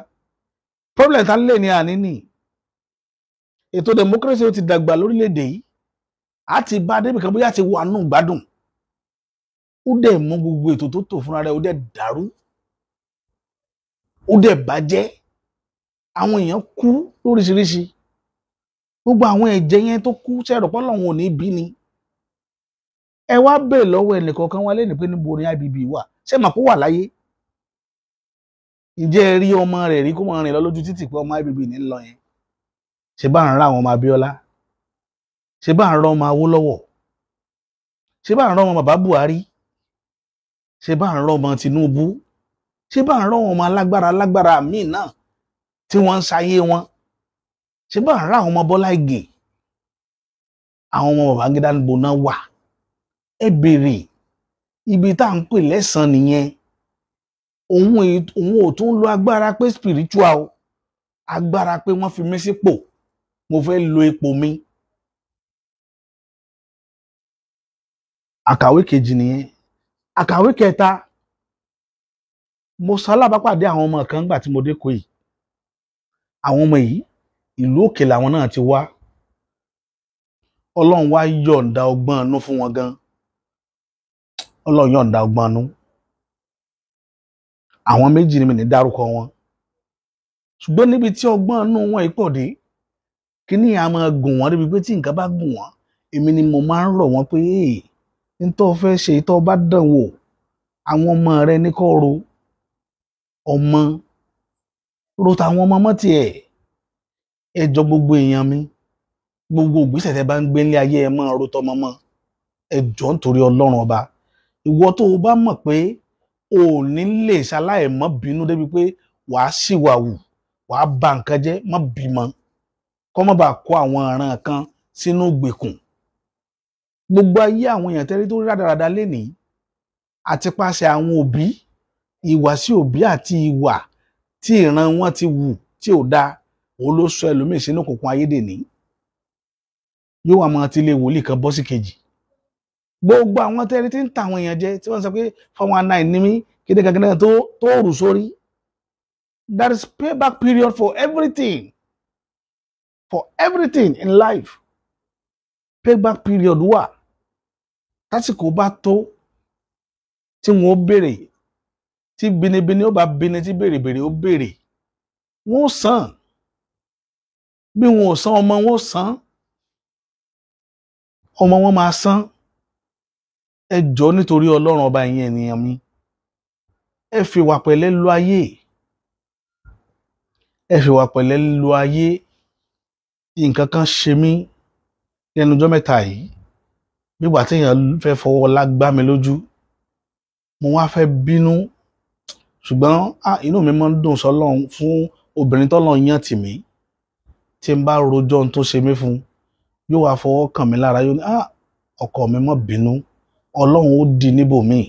problem tá lè ní àní nì ètò democracy ó ti dàgbà lórílẹ̀‐èdè yìí á ti bá débi kan bóyá ti wà nù gbádùn ó dẹ̀ mú gbogbo ètò tó tò fúnra rẹ̀ ó dẹ̀ dàrú ó dẹ̀ bàjẹ́ àwọn èèyàn kú lóríṣiríṣi gbogbo àwọn ẹ̀jẹ̀ yẹn tó kú sẹ́rọ̀ pọ́lọ́hún ò ní bí ni ẹ wá bèè lọ́wọ́ ẹnìkọ̀ọ̀kan wá lẹ́nu pé níbo ni IBB wà ṣé mà kó wà láyé ǹjẹ́ ẹ rí ọmọ rẹ̀ rí kó máa rìn lọ lójú títì pé ọmọ IBB ní lọ yẹn ṣe bá ń rá àwọn ọmọ Abíọ́lá ṣe bá ń rá ọmọ Awólọ́wọ̀ ṣe bá ń rá ọmọ bàbá Buhari ṣe bá ń rá ọmọ Tinubu ṣe bá ń rá ọmọ alágbára míì náà tí wọ́n ń ṣayé wọn ṣe bá ń rá àwọn ọmọ Bọ́lá Ìgè àwọn ọmọ Babangida níbo náà wà ẹ béèrè ibi tá à ń pè lẹ́san nìyẹn òun ò tún lo agbára pé spiritual agbára pé wọ́n fi mí sípò mo fẹ́ lo ipò mi àkàwé kejì nìyẹn àkàwé kẹta mo ṣalábàápàdé àwọn ọmọ kan nígbà tí mo dé Kòyí àwọn ọmọ yìí ìlú òkè làwọn náà ti wá Ọlọ́run wá yọ̀ǹda ọgbọ́n inú fún wọn gan Ọlọ́run yọ̀ǹda ọgbọ́n inú àwọn méjì ni mi ní dárúkọ wọn ṣùgbọ́n níbi tí ọgbọ́n inú wọn yìí pọ̀ dé kí ni a máa gùn wọ́n débi pé tí nǹkan bá gùn wọ́n èmi ni mo máa ń rọ̀ wọ́n pé nítorí fẹ́ ṣe tó bá dán wò àwọn ọmọ rẹ ní kó ro ọmọ ro tàwọn ọmọ mọ́ tiẹ̀ ẹjọ́ gbogbo èèyàn mi gbogbo ìgbésẹ̀ tẹ́ bá ń gbé ní ayé ẹ máa ro tọmọ mọ́ ẹjọ́ nítorí Ọlọ́run ọba ìwọ tó o bá mọ̀ pé o ò ní lè ṣaláì mọ́ bínú débi pé wàá ṣìwàwù wàá bà nǹkan jẹ́ mọ́ bímọ kọ́ mọ́ bá kó àwọn ọ̀ràn kan sínú ìgbèkùn gbogbo ayé àwọn èèyàn tẹ́rí tó rí rádaràda lénìí àti pàṣẹ àwọn òbí, ìwà sí òbí àti ìwà tí ìran wọn ti wù tí ò dáa, òun ló sọ ẹlòmíì sínú òkùnkùn ayédèní. Yóò wá máa ti lé wòlíì kan bọ́ sí kejì. Gbogbo àwọn tẹ́rí tí ń ta àwọn èèyàn jẹ tí wọ́n sọ pé 419 ní mí kéde kankan tó rù sórí. There is payback period for everything. For everything in life. Payback period wà. Tásìkò bá tó tí wọ́n béèrè, tí binibini ó bá bini, tí béèrè ó béèrè, wọ́n san. Bí wọn ò san ọmọ wọn san. Ọmọ wọn máa san. Ẹ jọ̀ọ́ nítorí Ọlọ́run ọba yín ènìyàn mi. Ẹ fi wà pẹ̀lẹ́ lo ayé. Ẹ fi wà pẹ̀lẹ́ lo ayé. Nǹkan kan ṣe mí lẹ́nu ọjọ́ mẹ́ta yìí. Nígbà tí èèyàn fẹ́ fọwọ́ lágbá mi lójú, mo wá fẹ́ bínú. Ṣùgbọ́n inú mi máa ń dùn sọ́lọ́run fún obìnrin tọ́lọ́run yàn tì mí. Tí n bá rojọ́ ohun tó ṣe mí fún, yóò wá fọwọ́ kàn mí lára, yóò ní ọkọ mi má bínú, Ọlọ́run ó di níbòmíì.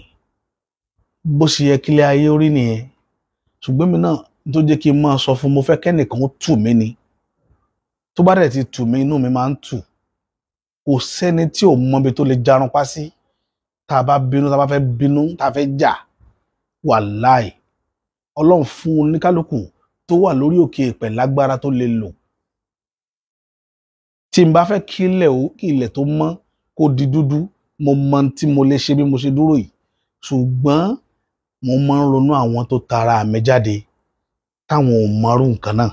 Bó ṣe yẹ kílé ayé orí nìyẹn. Ṣùgbọ́n mi náà tó jẹ́ kí n máa sọ fún, mo fẹ́ kẹ́nìkan ó tù mí ni. Tó bá dẹ̀ ti tù mí, inú mi máa ń tù. Kò sẹ́ni tí ò mọ ibi tó lè jarun pa sí. Tá a bá bínú, tá a bá fẹ́ bínú, tá a fẹ́ jà, wàláì. Ọlọ́run fún oníkálukú tó wà lórí òkè èpẹ̀ lágbára tó lè lò. Tí n bá fẹ́ kí ilẹ̀ tó mọ́ kó di dúdú, mo mọ tí mo lè ṣe bí mo ṣe dúró yìí. Ṣùgbọ́n mo máa ń ronú àwọn tó tara mi jáde táwọn ò mọrú nǹkan náà.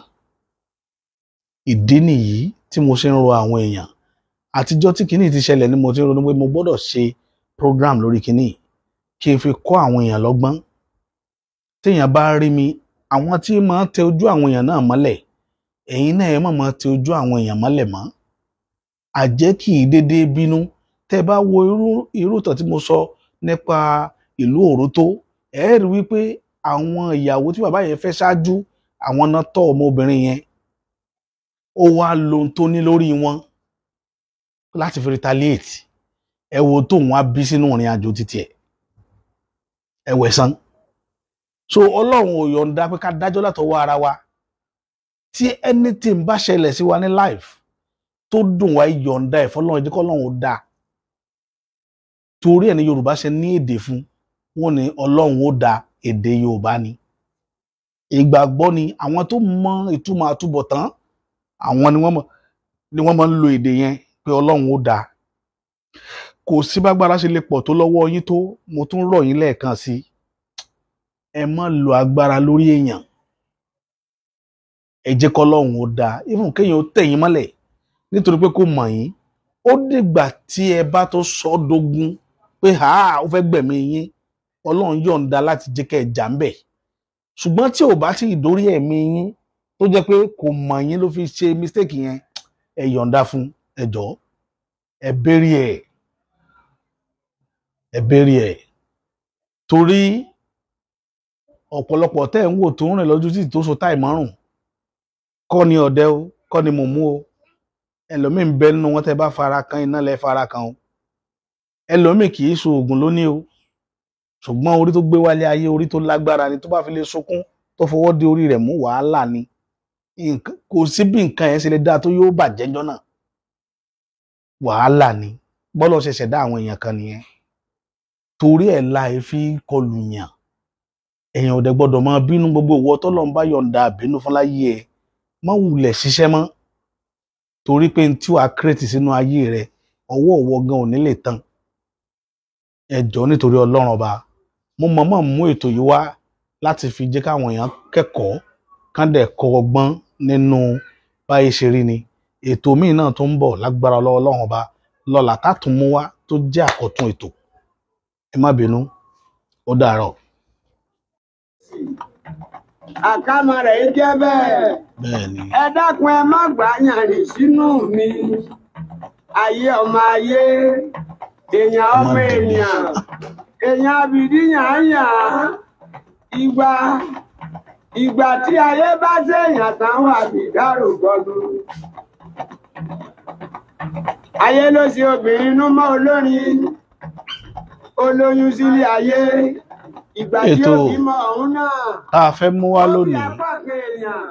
Ìdí nìyí tí mo ṣe ń rọ àwọn èèyàn. Àtijọ́ tí kinní ti ṣẹlẹ̀ ni mo ti ronú pé mo gbọ́dọ̀ ṣe program lórí kinní kí n fi kọ́ àwọn èèyàn lọ́gbọ́n. Téèyàn bá rí mi, àwọn tí máa ń tẹ ojú àwọn èèyàn náà mọ́lẹ̀, ẹ̀yin náà ẹ má máa tẹ ojú àwọn èèyàn mọ́lẹ̀ mọ́. Àjẹ́ kì í dédé bínú. Tẹ́ bá wo irú ìtàn tí mo sọ nípa ìlú Òrótó, ẹ rí wípé àwọn ìyàwó tí bàbá yẹn fẹ́ ṣáájú, àwọn náà tọ́ ọmọbìnrin yẹn. Ó wá lo ohun tó ní lórí wọn láti fi retaliate. Ẹ wo tóun wá bí sínú ìrìn àjò títí ẹ̀. Ẹ wẹ̀san. So Ọlọ́run ò yọ̀ǹda pé ká dájọ́ látọwọ́ ara wa. Tí anything bá ṣẹlẹ̀ sí wa ní life tó dùn wá, yọ̀ǹda ẹ̀ fọ́lọ́run, jẹ́ k'Ọlọ́run ó dá. Torí ẹ̀ ní Yorùbá ṣe ní èdè fún. Wọ́n ní Ọlọ́run ó dá, èdè Yorùbá ni. Ìgbàgbọ́ ni àwọn tó mọ ìtumọ̀ àtúbọ̀tán, àwọn ni wọ́n máa ń lo èdè yẹn pé Ọlọ́run ó dá. Kò sí bágbára ṣe lè pọ̀ tó lọ́wọ́ yín tó, mo tún rọ̀ yín lẹ́ẹ̀kan sí. Ẹ má lo agbára lórí èèyàn. Ẹ jẹ́ k'Ọlọ́run ó dá. Even kéèyàn ó tẹ̀ yín mọ́lẹ̀ nítorí pé kò mọ̀ yín. Ó dìgbà tí ẹ bá tó sọ dógún pé ó fẹ́ gbẹ̀mí yín, Ọlọ́run yọ̀ǹda láti jẹ́ kẹ́ ẹ jà ń bẹ̀. Ṣùgbọ́n tí ò bá tí ì dórí ẹ̀mí yín tó jẹ́ pé kò mọ̀ yín ló fi ṣe mistake yẹn, ẹ yọ̀ǹda fún, ẹ jọ̀ọ́. Ẹ bẹ́rí ẹ̀. Ẹ bẹ́rí ẹ̀. Torí ọ̀pọ̀lọpọ̀ tẹ́ ń wò tó ń rìn lójú títì tó so táì márùn-ún kọ́ ni ọ̀dẹ o, kọ́ ni mòmú o. Ẹlòmíì ń bẹ nínú wọn tẹ́ bá fara kan iná lẹ fara kan o. Ẹlòmíì kì í so oògùn lóní o. Ṣùgbọ́n orí tó gbé wálé ayé, orí tó lágbára ni. Tó bá fi lè sunkún tó fọwọ́ di orí rẹ̀ mú, wàhálà ni. Kò sí bí nǹkan yẹn ṣe lè dáa tó yóò bàjẹ́ jọ náà. Wàhálà ni. Bọ́lọ̀ ṣe ṣẹ̀dá àwọn èèyàn kan nìyẹn. Torí ẹ̀ láì fi kọlù yàn. Èèyàn ò dẹ̀ gbọ́dọ̀ máa bínú. Gbogbo ìwọ tọ́lọ́run bá yọ̀ǹda bínú fún láyé ẹ, má wulẹ̀ ṣiṣẹ́ mọ́. Torí pé tí wàá kírètì sínú ayé rẹ, ọwọ́ gan ò ní lè tán. Ẹ jọ̀ọ́ nítorí Ọlọ́run ọba. Mo mọ̀ọ́mọ̀ mú ètò yìí wá láti fi jẹ́ káwọn èèyàn kẹ́kọ̀ọ́, kán dẹ̀ kọ́ ọgbọ́n nínú báyìí ṣe rí ni. Ètò míì náà tó ń bọ̀ lágbára Ọlọ́run ọba lọ́la ká tún mú wá tó jẹ́ àkọ́tún ètò. Ẹ má bínú. Ó dàárọ̀. Àkámọ́ rẹ̀ jẹ́ bẹ́ẹ̀. Bẹ́ẹ̀ni. Ẹ dákun ẹ má gbà yànrìn sínú mi. Ayé ọmọ ayé, èèyàn ọmọ èèyàn, èèyàn abìdí yànyàn. Ìgbà tí ayé bá ṣèyàn táwọn àbìdárò gbọdún. ayé ló ṣe obìnrin inú mọ́ olórin olóyún sílé ayé ìgbà tí ó bímọ ọ̀hún náà tá a fẹ́ mú wá lónìí apákan èèyàn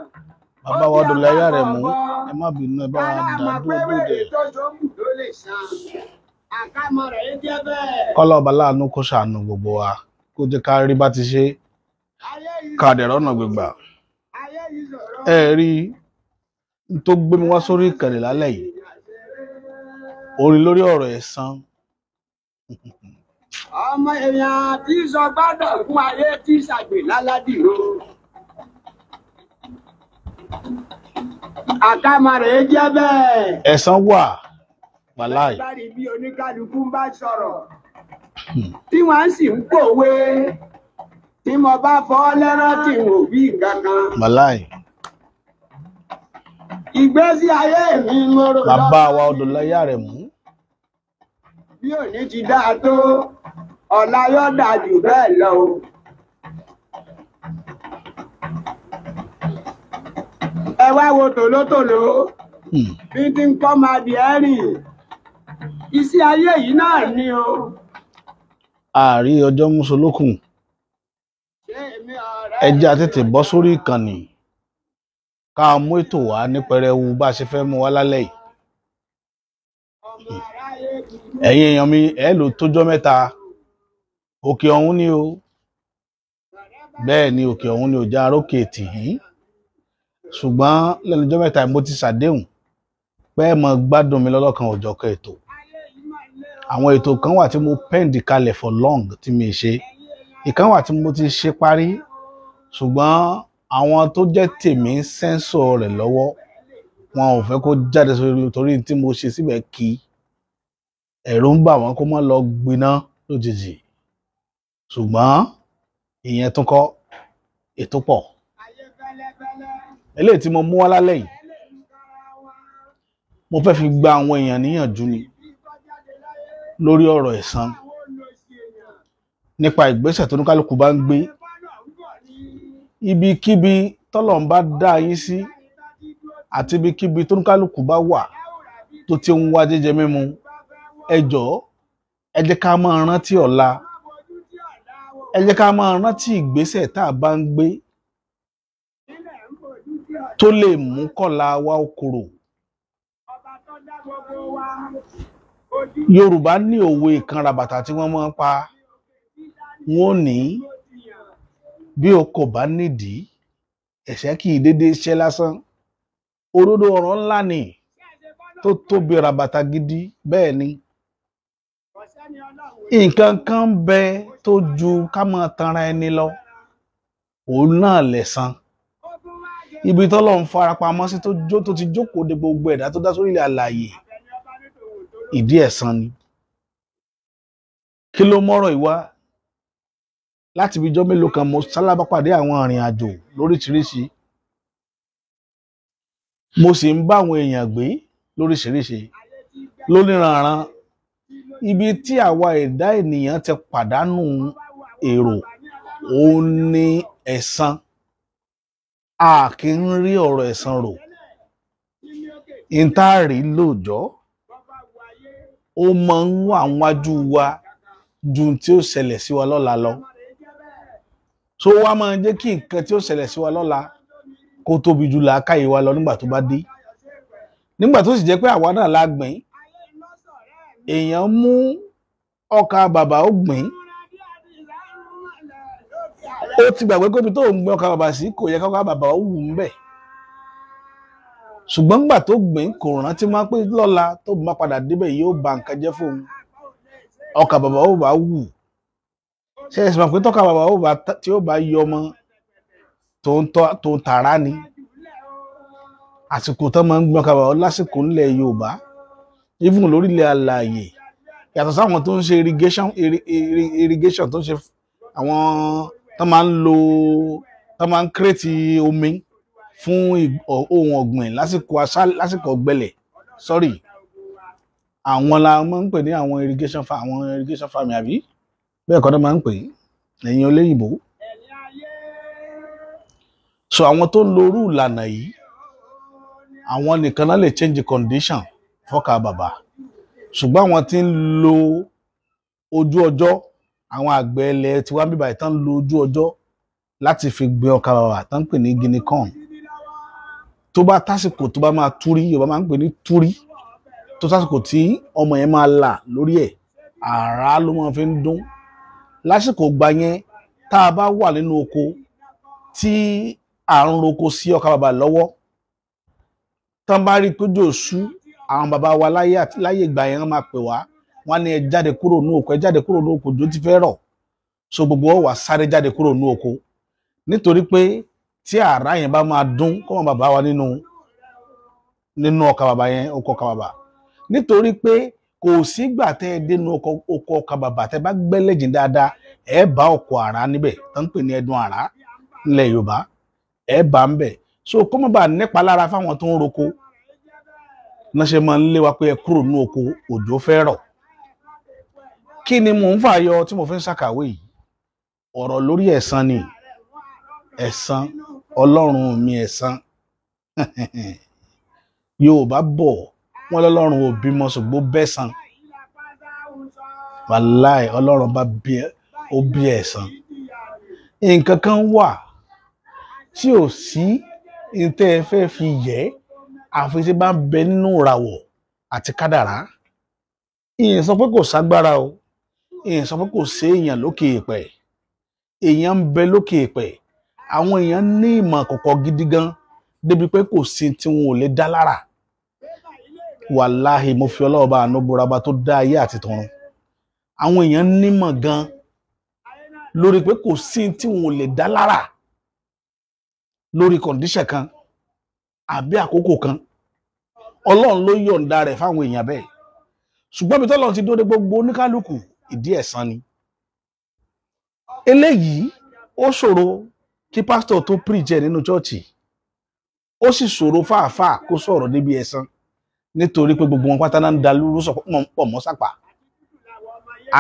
bàbá wa Odùláyé Àrẹ̀mú ẹ má bínú ẹ bá wa dá dúró bóde kọ́lá ọba láàánú kó ṣàánú gbogbo wa kó jẹ́ ká rí bá ti ṣe ká dẹ̀ rọ́nà gbígbà ẹ rí tó gbé mi wá sórí ìkànnì lálẹ́ yìí orin lórí ọ̀rọ̀ ẹ̀san. Ọmọ èèyàn tí sọ gbọ́dọ̀ fún ayé tí ṣàgbè láládìrò. Àkàmọ̀ rẹ̀ jẹ́ bẹ́ẹ̀. Ẹ̀san wà wàláì. Báyìí bí oníkálukú bá sọ̀rọ̀. Tí wọ́n sì ń pòwe. Tí mo bá fọ́ lẹ́rán tí n ò bí kankan. Wàláì. Ìgbésí ayé mi mo rò lọ. Bàbá wa Odùláyé Àrẹ̀mú. Bí òní ti dáa tó, ọ̀la yóò dáa jù bẹ́ẹ̀ lọ. Ẹ wá wo tòlótòló, bí ti ń kọ́ máa di ẹ́rìn. Iṣẹ́ ayé yìí náà ni o. Ààrí ọjọ́ Mùsùlùkùn. Ẹjẹ́ àtètè bọ́ sórí ìkànnì. Ká mú ètò wá ní pẹrẹwu bá a ṣe fẹ́ mú wá lálẹ́ yìí. Ẹ̀yin èèyàn mi ẹ lò tójọ́ mẹ́ta òkè ọ̀hún ni o bẹ́ẹ̀ ni òkè ọ̀hún ni ò já rókè tì í ṣùgbọ́n lẹ́nu ọjọ́ mẹ́ta mo ti ṣàdéhùn pé ẹ mọ gbádùn mi lọ́lọ́kan òjọ̀kan ètò àwọn ètò kan wà tí mo pẹ́ǹdì kalẹ̀ for long tí mi ṣe ìkan wà tí mo ti ṣe parí ṣùgbọ́n àwọn tó jẹ́ tèmi ń sẹ́ńsọ̀ rẹ̀ lọ́wọ́ wọn ò fẹ́ kó jáde sórí torí tí mo ṣe síbẹ̀ kí ẹ̀rù ń bà wọ́n kó má lọ gbiná lójijì ṣùgbọ́n ìyẹn tún kọ́ ètò pọ̀ eléyìí tí mo mú wá lálẹ́ yìí mo fẹ́ fi gba àwọn èèyàn níyànjú ni lórí ọ̀rọ̀ ẹ̀san nípa ìgbésẹ̀ tó ní kálukú bá ń gbé ibikíbi tọ́lọ̀ ń bá dá yín sí àti ibikíbi tó ní kálukú bá wà tó ti ń wá jíjẹ mímu ẹ jọ̀ọ́ ẹ jẹ́ ká máa rántí ọ̀la ẹ jẹ́ ká máa rántí ìgbésẹ̀ tá a bá ń gbé tó lè mú kọ́la wa okòrò. Yorùbá ní òwe kan ràbàtà tí wọ́n máa ń pa wọ́n ní bí o kò bá nídìí ẹ̀ṣẹ̀ kì í dédé ṣẹ́ lásán òdodo ọ̀rọ̀ ńlá ni tó tóbi ràbàtà gidi bẹ́ẹ̀ ni nǹkan kan ń bẹ tó ju ká máa tanra ẹni lọ òun náà lẹ̀san ibi tọ́lọ́run farapamọ́ sí tó ti jókòó de gbogbo ẹ̀dá tó dá sórí ilẹ̀ alààyè ìdí ẹ̀san ni kí ló mọ́rọ̀ ìwá láti ibi ijọ́ mélòó kan mo sálábàpàdé àwọn arìnrìn àjò lóríṣiríṣi mo sì ń bá àwọn èèyàn gbé lóríṣiríṣi lóníranran ibi tí àwa ẹ̀dá ènìyàn ti pàdánù èrò òun ni ẹ̀san a kì í rí ọ̀rọ̀ ẹ̀san rò ìtaàrí lóòjọ́ ó máa ń wà wájú wa ju tí ó ṣẹlẹ̀ sí wa lọ́la lọ tó wá máa ń jẹ́ kí nǹkan tí ó ṣẹlẹ̀ sí wa lọ́la kó tóbi jù làákàyè wa lọ nígbà tó bá dé nígbà tó sì jẹ́ pé àwa náà la gbìn èèyàn mú ọkà bàbà ó gbìn ó ti gbàgbé pé ibi tó ń gbìn ọkà bàbà sí kò yẹ kọ́kà bàbà ó wù ń bẹ̀ ṣùgbọ́n nígbà tó gbìn kò rántí máa pé lọ́la tó bá padà débẹ̀ yóò ba nǹkan jẹ́ fóun ọkà bàbà ó bá wù ṣe é sọ pé tọ́kà bàbà ó bá tí ó bá yọ ọmọ tó ń tààrà ni àsìkò tó máa ń gbìn ọkà bàbà lásìkò nílẹ̀ Yorùbá even lórílẹ̀ alààyè yàtọ̀ sáwọn tó ń ṣe irrigation tó ń ṣe àwọn tó máa ń lo tó máa ń kírètì omi fún ohun ọ̀gbìn lásìkò ọ̀gbẹlẹ̀ sorry àwọn la máa ń pè ní àwọn irrigation farm àbí bẹ́ẹ̀ kọ́ tó máa ń pè ẹ̀yin olóyìnbó so àwọn tó ń lo irú ìlànà yìí àwọn nìkan náà lè change condition fọ́kà bàbà ṣùgbọ́n àwọn tí ń lo ojú ọjọ́ àwọn àgbẹ̀ ilẹ̀ tí wọ́n bíbá ìtàn lo ojú ọjọ́ láti fi gbin ọkà bàbà tán ń pè ní guinea corn tó bá tásìkò tó bá máa túrí Yorùbá máa ń pè ní túrí tó tásìkò tí ọmọ yẹn máa là lórí ẹ̀ àrá ló máa fi ń dún lásìkò gbà yẹn tá a bá wà nínú oko tí à ń roko sí ọkà bàbà lọ́wọ́ tán bá rí péjọ sú àwọn bàbá wa láyé ìgbà yẹn máa pè wá wọ́n ní ẹ jáde kúrò ní oko ẹ jáde kúrò ní oko òjò ti fẹ́ rọ̀ so gbogbo wa sáré jáde kúrò ní oko nítorí pé tí àrá yẹn bá máa dún kọ́mọ bàbá wa nínú ọkà bàbà yẹn oko ọkà bàbà nítorí pé kò sígbà tẹ́ ẹ dénú oko ọkà bàbà tẹ́ bá gbẹ́lẹ́jìn dáadáa ẹ bá ọkọ̀ àrá níbẹ̀ tó ń pè ní ẹdun àrá nílẹ̀ Yorùbá ẹ bá ń bẹ̀ so kọ́mọ bá nípa lára fáwọn tó ń roko náà ṣe máa ń lé wa pé ẹ kúrò ní oko òjò fẹ́ rọ̀ kí ni mò ń fàyọ tí mo fi ń ṣàkàwé yìí ọ̀rọ̀ lórí ẹ̀san ni ẹ̀san Ọlọ́run mi ẹ̀san Yorùbá bọ̀ wọ́n lọ́lọ́run ò bímọ ṣùgbọ́n bẹ́san wàláì Ọlọ́run bá ó bí ẹ̀san nǹkan kan wà tí ò sí ìtẹ́ ẹ fẹ́ fi yẹ àfi tí bá ń bẹ nínú ìràwọ̀ àti kádàrá ìyẹn sọ pé kò ságbára o ìyẹn sọ pé kò sí èèyàn lókè èèpẹ̀ èèyàn ń bẹ lókè èèpẹ̀ àwọn èèyàn ní ìmọ̀ kọ̀kọ̀ gidi gan débi pé kò sí tí wọn ò lè dá lára wàláhì mo fi Ọlọ́run bá àánú búra bá tó dá ayé àti tọ̀run àwọn èèyàn nímọ̀ gan lórí pé kò sí tí wọn ò lè dá lára lórí kọ̀ǹdíṣẹ̀ kan àbí àkókò kan Ọlọ́run ló yọ̀ǹda rẹ̀ fáwọn èèyàn bẹ́ẹ̀ ṣùgbọ́n bí tọ́lọ́run ti dóde gbogbo oníkálukú ìdí ẹ̀san ni eléyìí ó ṣòro kí pásítọ̀ tó preach nínú chọ́ọ̀chì ó sì ṣòro fáàfáà kó sọ̀rọ̀ níbi ẹ̀san nítorí pé gbogbo wọn pátá náà ń da lúrú pọ̀ mọ́ sápà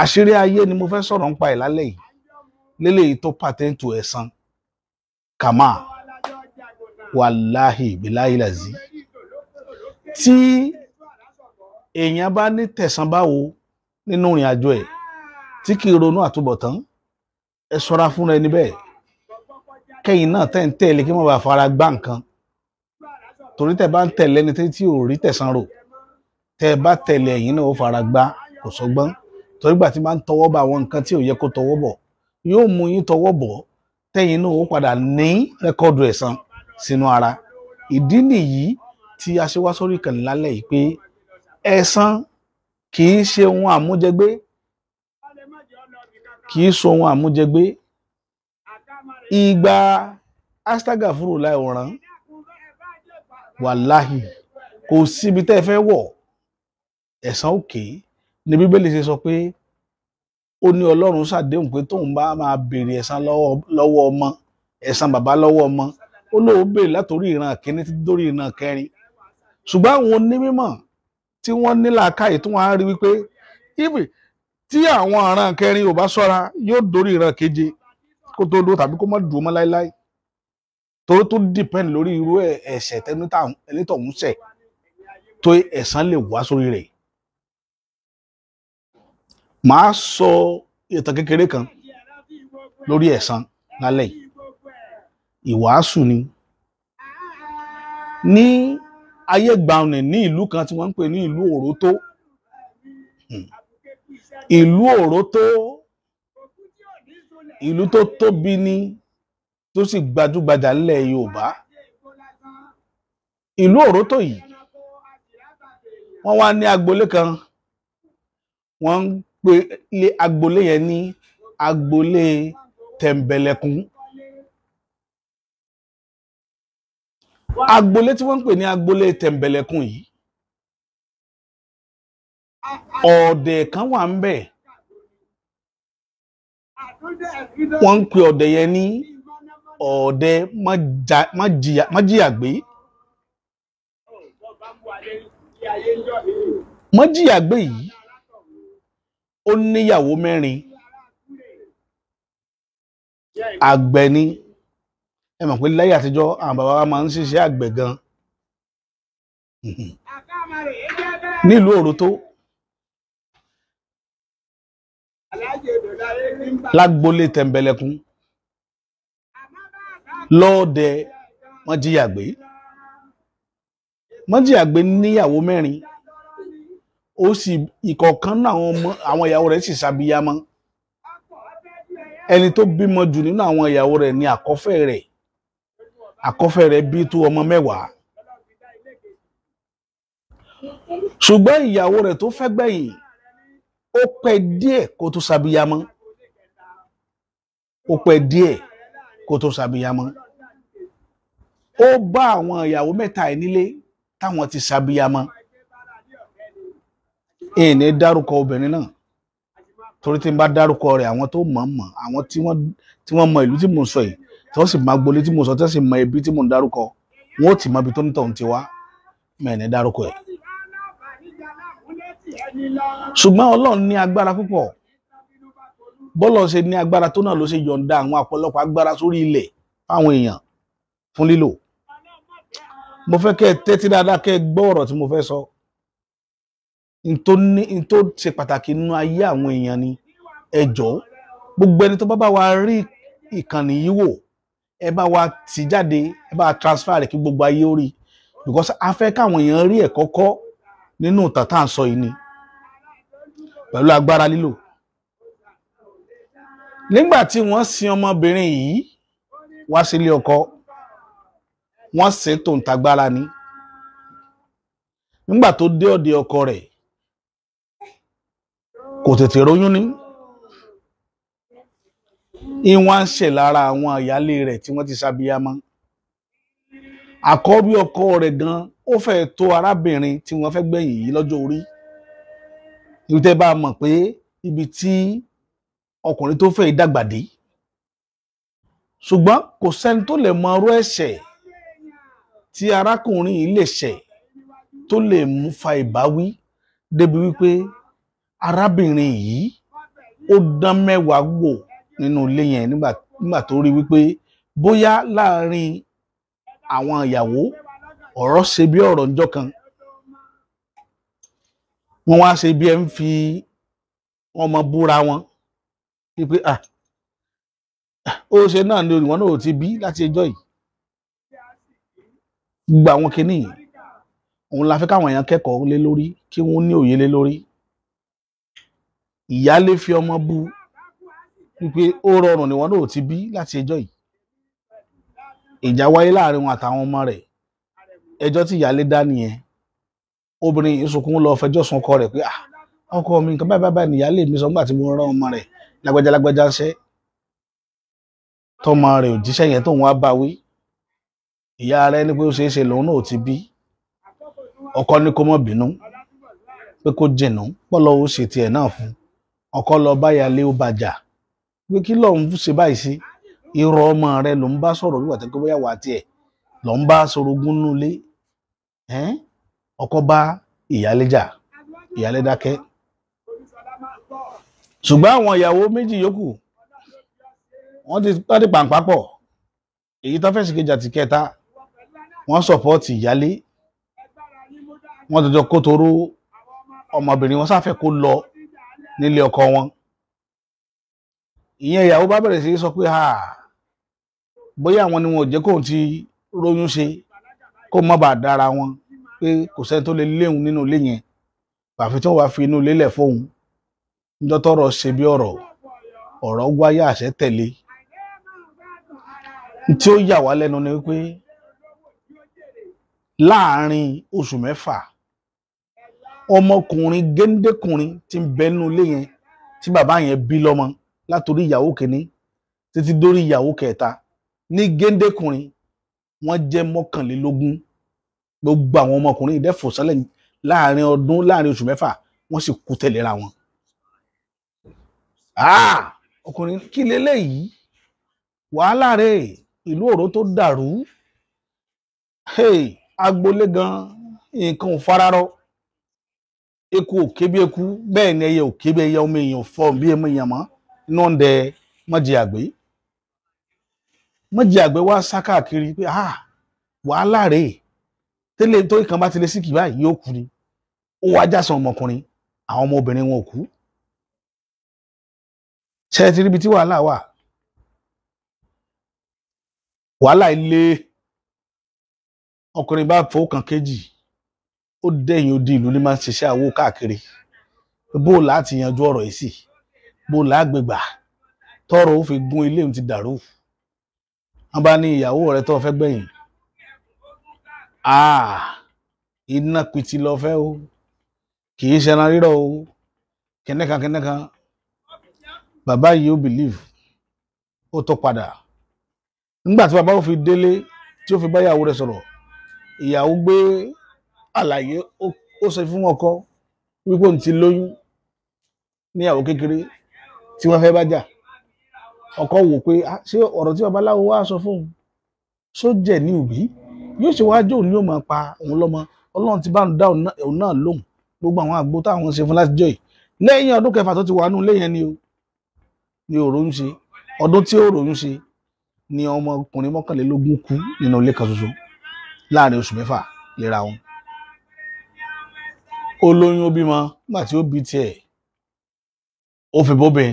àṣírí ayé ni mo fẹ́ sọ̀rọ̀ nípa ẹ̀ lálẹ́ yìí léléyìí tó pàtẹ́ǹtù ẹ̀san kàmá wàláhì bíláhì làzí tí èèyàn bá ní tẹ̀san báwo nínú ìrìn àjò ẹ̀ tí kì í ronú àtúbọ̀tán ẹ ṣọ́ra fúnra ẹni bẹ́ẹ̀ kẹ́yìn náà tẹ́ ń tẹ̀lé kí wọ́n bá fara gbá nǹkan torí tẹ́ bá ń tẹ̀lé ẹni tí ò rí tẹ̀san rò tẹ́ bá tẹ̀lé ẹ̀yìn náà ó fara gbá kò sọ́gbọ́n torí gbà tí máa ń tọwọ́ bá àwọn nǹkan tí ò yẹ kó tọwọ́ bọ̀ yóò mú yín tọwọ́ bọ̀ tẹ́yìn náà ó padà ní rẹ́kọ́ọ̀dù ẹ̀san sínú ara ìdí nìyí tí a ṣe wá sórí ìkànnì lálẹ́ yìí pé ẹ̀san kì í ṣe ohun àmújẹgbé kì í ṣe ohun àmújẹgbé ìgbà astagafurullah òràn wàláhì kò síbi tẹ́ ẹ fẹ́ wọ̀ ẹ̀san òkè ní Bíbélì ṣe sọ pé ó ní Ọlọ́run ṣàdéhùn pé tóun bá máa béèrè ẹ̀san lọ́wọ́ ọmọ ẹ̀san bàbá lọ́wọ́ ọmọ ó lóun béèrè látòrí ìran kìíní títí dórí ìran kẹrin ṣùgbọ́n àwọn onímọ̀ tí wọ́n ní làákàyè tí wọ́n á rí wípé ibi tí àwọn ìran kẹrin ò bá ṣọ́ra yóò dórí ìran keje kó tó dó tàbí kó má dùn mọ́ láéláé torí tó dìpẹ́ǹd lórí irú ẹ̀ṣẹ̀ ẹnítọ̀hún ṣẹ̀ tó ẹ̀san lè wá sórí rẹ̀. Màá sọ ìtàn kékeré kan lórí ẹ̀san lálẹ́ yìí ìwàásù ni ní ayé gbàùnì ní ìlú kan tí wọ́n ń pè ní ìlú Òrótó ìlú Òrótó ìlú tó tóbi ní tó sì gbajúgbajà nílẹ̀ Yorùbá ìlú Òrótó yìí wọ́n wá ní agboolé kan wọ́n ń pè agboolé yẹn ní agboolé Tẹ̀m̀bẹ̀lẹ̀kún agboolé tí wọ́n ń pè ní agboolé Tẹ̀m̀bẹ̀lẹ̀kún yìí ọ̀dẹ̀ kan wà ń bẹ̀ wọ́n ń pè ọ̀dẹ̀ yẹn ní ọ̀dẹ̀ májìyàgbé májìyàgbé yìí ó níyàwó 4 àgbẹ̀ ni ẹ mọ̀ pé láyé àtijọ́ àwọn bàbá wa máa ń ṣiṣẹ́ àgbẹ̀ gan nílùú Òrótó lágbolé Tẹ̀mbẹ̀lẹ̀kún lọ́ọ̀dẹ wọ́n jíyà gbé níyàwó 4 ó sì ìkọ̀ọ̀kan náà àwọn ìyàwó rẹ̀ sì ṣàbíyamọ. Ẹni tó bímọ jù nínú àwọn ìyàwó rẹ̀ ni àkọ́fẹ́ rẹ̀ bí tó ọmọ 10. Ṣùgbọ́n ìyàwó rẹ̀ tó fẹ́ gbẹ̀yìn ó pẹ́ díẹ̀ kó tó ṣàbíyamọ. Ó bá àwọn ìyàwó 3 nílé táwọn ti ṣàbíyamọ. Ìní dárúkọ obìnrin náà torí tí n bá dárúkọ rẹ̀ àwọn tó mọ̀ àwọn tí wọ́n mọ ìlú tí mo sọ yìí tí wọ́n sì máa gbolé tí mo sọ tí wọ́n sì mọ ibi tí mo ń dárúkọ wọn ó ti mọ ibi tó ń tọ̀ ń ti wá mẹ́ẹ̀ni dárúkọ ẹ̀. Ṣùgbọ́n Ọlọ́run ní agbára púpọ̀ bọ́lọ̀ ṣe ní agbára tó náà ló ṣe yọ̀ǹda àwọn ọ̀pọ̀lọpọ̀ agbára sórí ilẹ̀ fáwọn èèyàn fún lílò. Mo fẹ́ kẹ́ ẹ tẹ́tí dáadáa kẹ́ ẹ gbọ́ ọ̀rọ̀ tí mo fẹ́ sọ. N tó ṣe pàtàkì nínú ayé àwọn èèyàn ni ẹ jọ̀ọ́ gbogbo ẹni tó bá wa rí ìkànnì yìí wò ẹ bá wa tì jáde ẹ bá wa transfer rẹ̀ kí gbogbo ayé ó rí because a fẹ́ káwọn èèyàn rí ẹ̀kọ́ kọ́ nínú ìtàn tá à ń sọ yìí ni pẹ̀lú agbára lílò. Nígbà tí wọ́n sin ọmọbìnrin yìí wá sílé ọkọ wọ́n sin tó ń tagbára ni. Nígbà tó dé ọ̀dẹ̀ ọkọ rẹ̀ kò tètè róyún ní. Ìwọ̀n ń ṣe lára àwọn ìyálé rẹ̀ tí wọ́n ti ṣàbíyamọ. Àkọ́bí ọkọ rẹ̀ gan ó fẹ́ tó arábìnrin tí wọ́n fẹ́ gbẹ̀yìn yìí lọ́jọ́ orí. Ìtẹ́ bá mọ̀ pé ibi tí ọkùnrin tó fẹ́ dàgbà dé. Ṣùgbọ́n kò sẹ́ni tó lè mọ irú ẹ̀ṣẹ̀ tí arákùnrin yìí lè ṣẹ̀ tó lè mú fa ìbáwí débi wípé arábìnrin yìí ó dán mẹ́wàá wò nínú ilé yẹn nígbà tó rí wípé bóyá láàrin àwọn ìyàwó ọ̀rọ̀ ṣe bí ọ̀rọ̀ ńjọ́ kan wọ́n wá ṣe bí ẹ ń fi ọmọ búra wọn wípé ó ṣe náà ni olùwọ́n náà ò ti bí láti ẹjọ́ yìí. Gbogbo àwọn kìíní òun la fẹ́ káwọn èèyàn kẹ́kọ̀ọ́ lé lórí kí wọ́n ní òye lé lórí. Ìyálé fi ọmọ bú wípé ó rọrùn ni wọ́n náà ò ti bí láti ẹjọ́ yìí. Ìjà wáyé láàrin wọn àtàwọn ọmọ rẹ̀. Ẹjọ́ tí ìyálé dá nìyẹn. Obìnrin yìí sunkún lọ fẹjọ́ sùn ọkọ rẹ̀ pé ọkọ mi nǹkan báyìí ni ìyálé mi sọ nígbà tí mo rán ọmọ rẹ̀ lágbájá ń ṣe tọmọ rẹ̀ ò jíṣẹ́ yẹn tóun wá bá wí. Ìyá rẹ̀ ní pé ó ṣeé ṣe lòun náà ò ti bí. Ọkọ ní kó má bínú pé kó jìnnà pọ́lọ́ ó ṣe tiẹ̀ náà fún. Ọkọ lọ báyálé ó bàjà pé kí lòun ṣe báyìí sí irọ́ ọmọ rẹ̀ ló ń bá sọ̀rọ̀ wíwà tẹ́kọ̀ bóyá wà tiẹ̀ ló ń bá sọ̀rọ̀ ogún nulẹ̀. Ọkọ bá ìyálé jà ìyálé dákẹ́. Ṣùgbọ́n àwọn ìyàwó méjì yòókù wọ́n ti pàǹpá pọ̀. Èyí tó fẹ́ sí kejì àti kẹta wọ́n sọ̀pọ́ọ̀tì ìyálé. Wọ́n jọjọ kó toró ọmọbìnrin wọn sáfẹ́ kó lọ nílé ọkọ wọn. Ìyẹn ìyàwó bá bẹ̀rẹ̀ sí sọ pé bóyá àwọn ni wọn ò jẹ́ kóun ti róyún ṣe kó má bàa dára wọn pé kò sẹ́ni tó lè léhun nínú ilé yẹn àfi tí wọ́n wá fi inú ilé lẹ̀ fóun. Níjọ́ tọ́rọ̀ ṣe bí ọ̀rọ̀ wáyé àṣẹ tẹ̀lé. Tí ó yà wá lẹ́nu ni wípé láàárín oṣù 6 ọmọkùnrin géńdékùnrin tí ń bẹ nínú ilé yẹn tí bàbá yẹn bí lọ́mọ látòrí ìyàwó kìíní títí dórí ìyàwó kẹta ní géńdékùnrin wọ́n jẹ́ 21. Gbogbo àwọn ọmọkùnrin ìdẹ́fò sálẹ̀ láàárín oṣù 6 wọ́n sì kú tẹ̀léra wọn. Ọkùnrin kí leléyìí wàhálà rẹ̀ ìlú Òrótó dàrú. Agboolé gan nǹkan ò fararọ. Eku ò ké bí eku bẹ́ẹ̀ ni ẹyẹ ò ké bí ẹyẹ. Ọmọ èèyàn fọ́ bí ọmọ èèyàn mọ́ iná ń dẹ Mọ́jìàgbé wá sá káàkiri pé wàhálà rẹ̀ tẹ́lẹ̀ tó ìkan bá ti lè síkì báyìí yóò kú ni. ó wá jásán ọmọkùnrin àwọn ọmọbìnrin wọn ò kú. Ṣé ti ríbi tí wàhálà wà? Wàhálà ilé ọkùnrin bá fowó kan kejì ó dẹ̀yìn odi ìlú ní máa ń ṣiṣẹ́ àwo káàkiri bó láti yanjú ọ̀rọ̀ yìí sí bó lágbègbà tọrọ ó fi gún ilé ti dàrú. Wọ́n bá ní ìyàwó rẹ̀ tó fẹ́ gbẹ̀yìn iná pìtì lọ fẹ́ o kì í ṣe ẹran rírọ̀ o kẹ́nẹ́kan bàbá yìí ó believe ó tó padà. Nígbà tí bàbá ó fi délé tí ó fi bá ìyàwó rẹ̀ sọ̀rọ̀ ìyàwó gbé àlàyé ó ṣe fún ọkọ wípé òun ti lóyún níyàwó kékeré tí wọ́n fẹ́ bá jà. Ọkọ wò pé ṣé ọ̀rọ̀ tí babaláwo wá sọ fún òun só jẹ́ ní òbí yóò ṣe wájú òun yóò máa pa òun lọ́mọ. Ọlọ́run ti bá ń dá òun náà lóhùn gbogbo àwọn àgbo táwọn ṣe fún láti jọ yìí lẹ́yìn ọdún kẹfà tó ti wà nù lẹ́yìn ni òrò ń ṣe ọdún tí òrò ń ṣe ni ọmọkùnrin 21 kú nínú ilé kan ṣoṣo láàrin oṣù 6 léra wọn. Ó lóyún ó bímọ nígbà tí ó bí tiẹ̀ ó fi bóbin.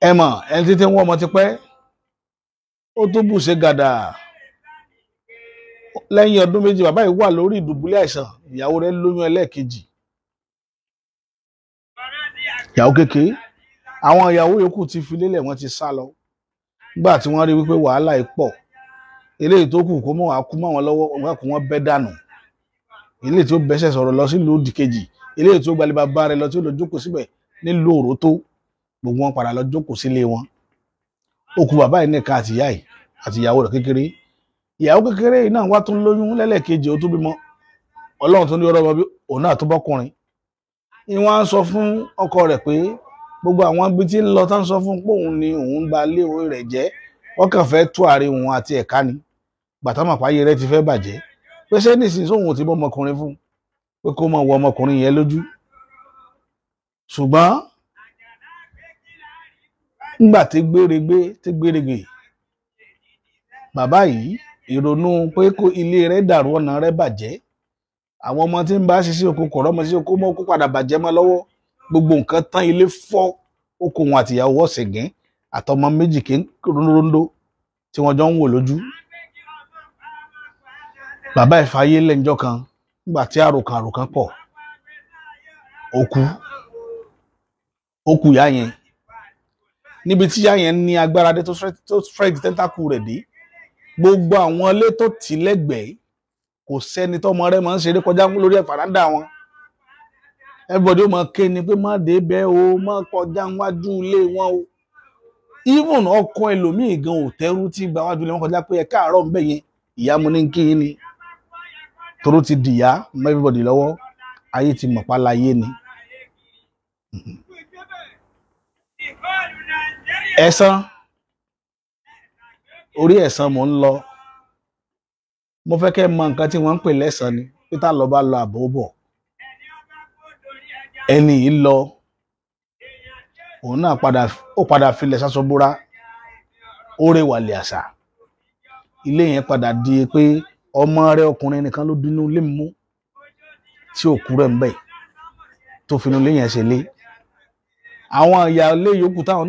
Ẹ mọ̀ ẹni títí wọ́n ọmọ ti pẹ́ ó tó bù ṣe gàdà. Lẹ́yìn ọdún 2 bàbá yìí wà lórí ìdùbúlẹ̀ àìsàn ìyàwó rẹ̀ lóyún ẹlẹ́ẹ̀kejì. Ìyàwó kékeré àwọn ìyàwó yòókù ti fi lélẹ̀ wọ́n ti sá lọ nígbà tí wọ́n rí wípé wàhálà yìí pọ̀. Eléyìí tó kù kó mọ̀ wá kú mọ́ wọn lọ́wọ́ wọn kò wọ́n bẹ́ dànù. Eléyìí tí ó bẹ́sẹ̀ sọ̀rọ̀ lọ sílùú òdì kejì eléyìí tí ó gbalẹ̀ bàbá rẹ̀ lọ tí ó lọ jókòó síbẹ̀ nílùú Òrótó gbogbo wọn padà lọ jókòó sílé wọn. Ó kù bàbá yìí nìkan àti ìyá yìí àti ìyàwó rẹ̀ kékeré. Ìyàwó kékeré yìí náà wá tún lóyún lẹ́lẹ́kejì ó tún bímọ. Ọlọ́run tó ní ọ̀rọ̀ ọmọ bí òun náà tó bọ́kùnrin. Ìwọ́n á sọ fún ọkọ rẹ̀ pé gbogbo àwọn ibi tí ń lọ tán sọ fún pé òun ni òun gba lé orí rẹ̀ jẹ́ wọ́n kàn fẹ́ tú àárín òun àti ẹ̀ka ni gbàtàmọ̀páyé rẹ̀ ti fẹ́ bàjẹ́ pé ṣé nísìnyí sóhun ti bọ́ ọmọkùnrin fún pé kó mọ̀ wọ ọmọkùnrin yẹn lójú. Ṣùgbọ́n ńgbà tí gbéregbé bàbá yìí ìrònú pé kó ilé rẹ̀ dàrú ọ̀nà rẹ̀ bàjẹ́ àwọn ọmọ tí ń bá ṣiṣẹ́ oko kọ̀rọ̀ ọmọ sí oko mọ́ kó padà bàjẹ́ mọ́ lọ́wọ́ gbogbo nǹkan tán ilé fọ́ oko wọn àtìyàwó ọ̀sẹ̀gẹ́ àtọmọ méjì ké rondo tí wọ́n jọ ń wò lójú. Bàbá ìfàyè lẹ́njọ́ kan nígbà tí àròkàn pọ̀ ó kú ìyá yẹn níbi tí ìyá yẹn ní agbára dé tó strike tentacle rẹ̀ dé gbogbo àwọn ilé tó tì lẹ́gbẹ̀ẹ́ kò sẹ́ni tọ́mọ rẹ̀ máa ń ṣeré kọjá lórí ẹ̀fàràndà wọn. Everybody ó máa ké ni pé má dé bẹ́ẹ̀ o má kọjá wájú ilé wọn o. Even ọkọ ẹlòmíì gan ò tẹ́rù tí gba wájú ilé wọn kọjá pé ẹ káàárọ̀ ń bẹ̀ yẹn ìyá mo ní kí yín ni toró ti dìyà mọ́ everybody lọ́wọ́ ayé ti mọ̀pá láyé ni. Ẹ̀san orí ẹ̀san mò ń lọ mo fẹ́ kẹ́ mọ nǹkan tí wọ́n ń pè lẹ́san ni pété lọ bá lọ àbọ̀ bọ̀ ẹni yìí lọ òun náà padà filẹ̀ sásọbúra ó rèwàlẹ̀ àṣà ilé yẹn padà di pé ọmọ rẹ̀ ọkùnrin nìkan ló dínú lé mú tí òkú rẹ̀ ń bẹ̀ tó finú lé yẹn ṣe lé àwọn ìyá ilé yòókù táwọn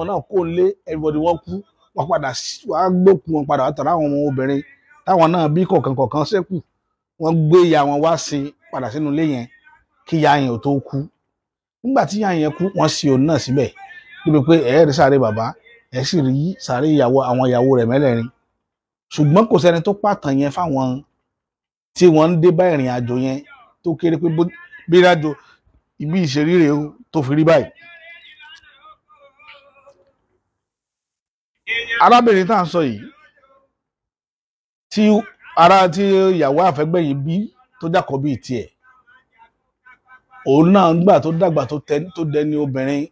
náà kó lé everybody wọ́n kú wọ́n padà wá gbókun wọn padà tàrà àwọn ọmọ obìnrin táwọn náà bí kọ̀ọ̀kan ṣẹ́kù wọ́n gbé ìyá wọn wá sí padà sínú ilé yẹn kí ìyá yẹn ò tó kú. Nígbà tí ìyá yẹn kú wọ́n sin òun náà síbẹ̀ níbi pé rí sáré bàbá sì rí sáré àwọn ìyàwó rẹ̀ mẹ́lẹ̀rin. Ṣùgbọ́n kò sẹ́ni tó pàtàn yẹn fáwọn tí wọ́n ń dé bá ìrìn àjò yẹn tó kéré pé bí ìrìnàjò ibi ìṣeríre tó fi rí báyìí. Arábìnrin tá à ń sọ yìí tí ìyàwó àfẹ́gbẹ̀yìn bí tó jákọ̀ bíi tiẹ̀ òun náà ń gbà tó dàgbà tó dẹni obìnrin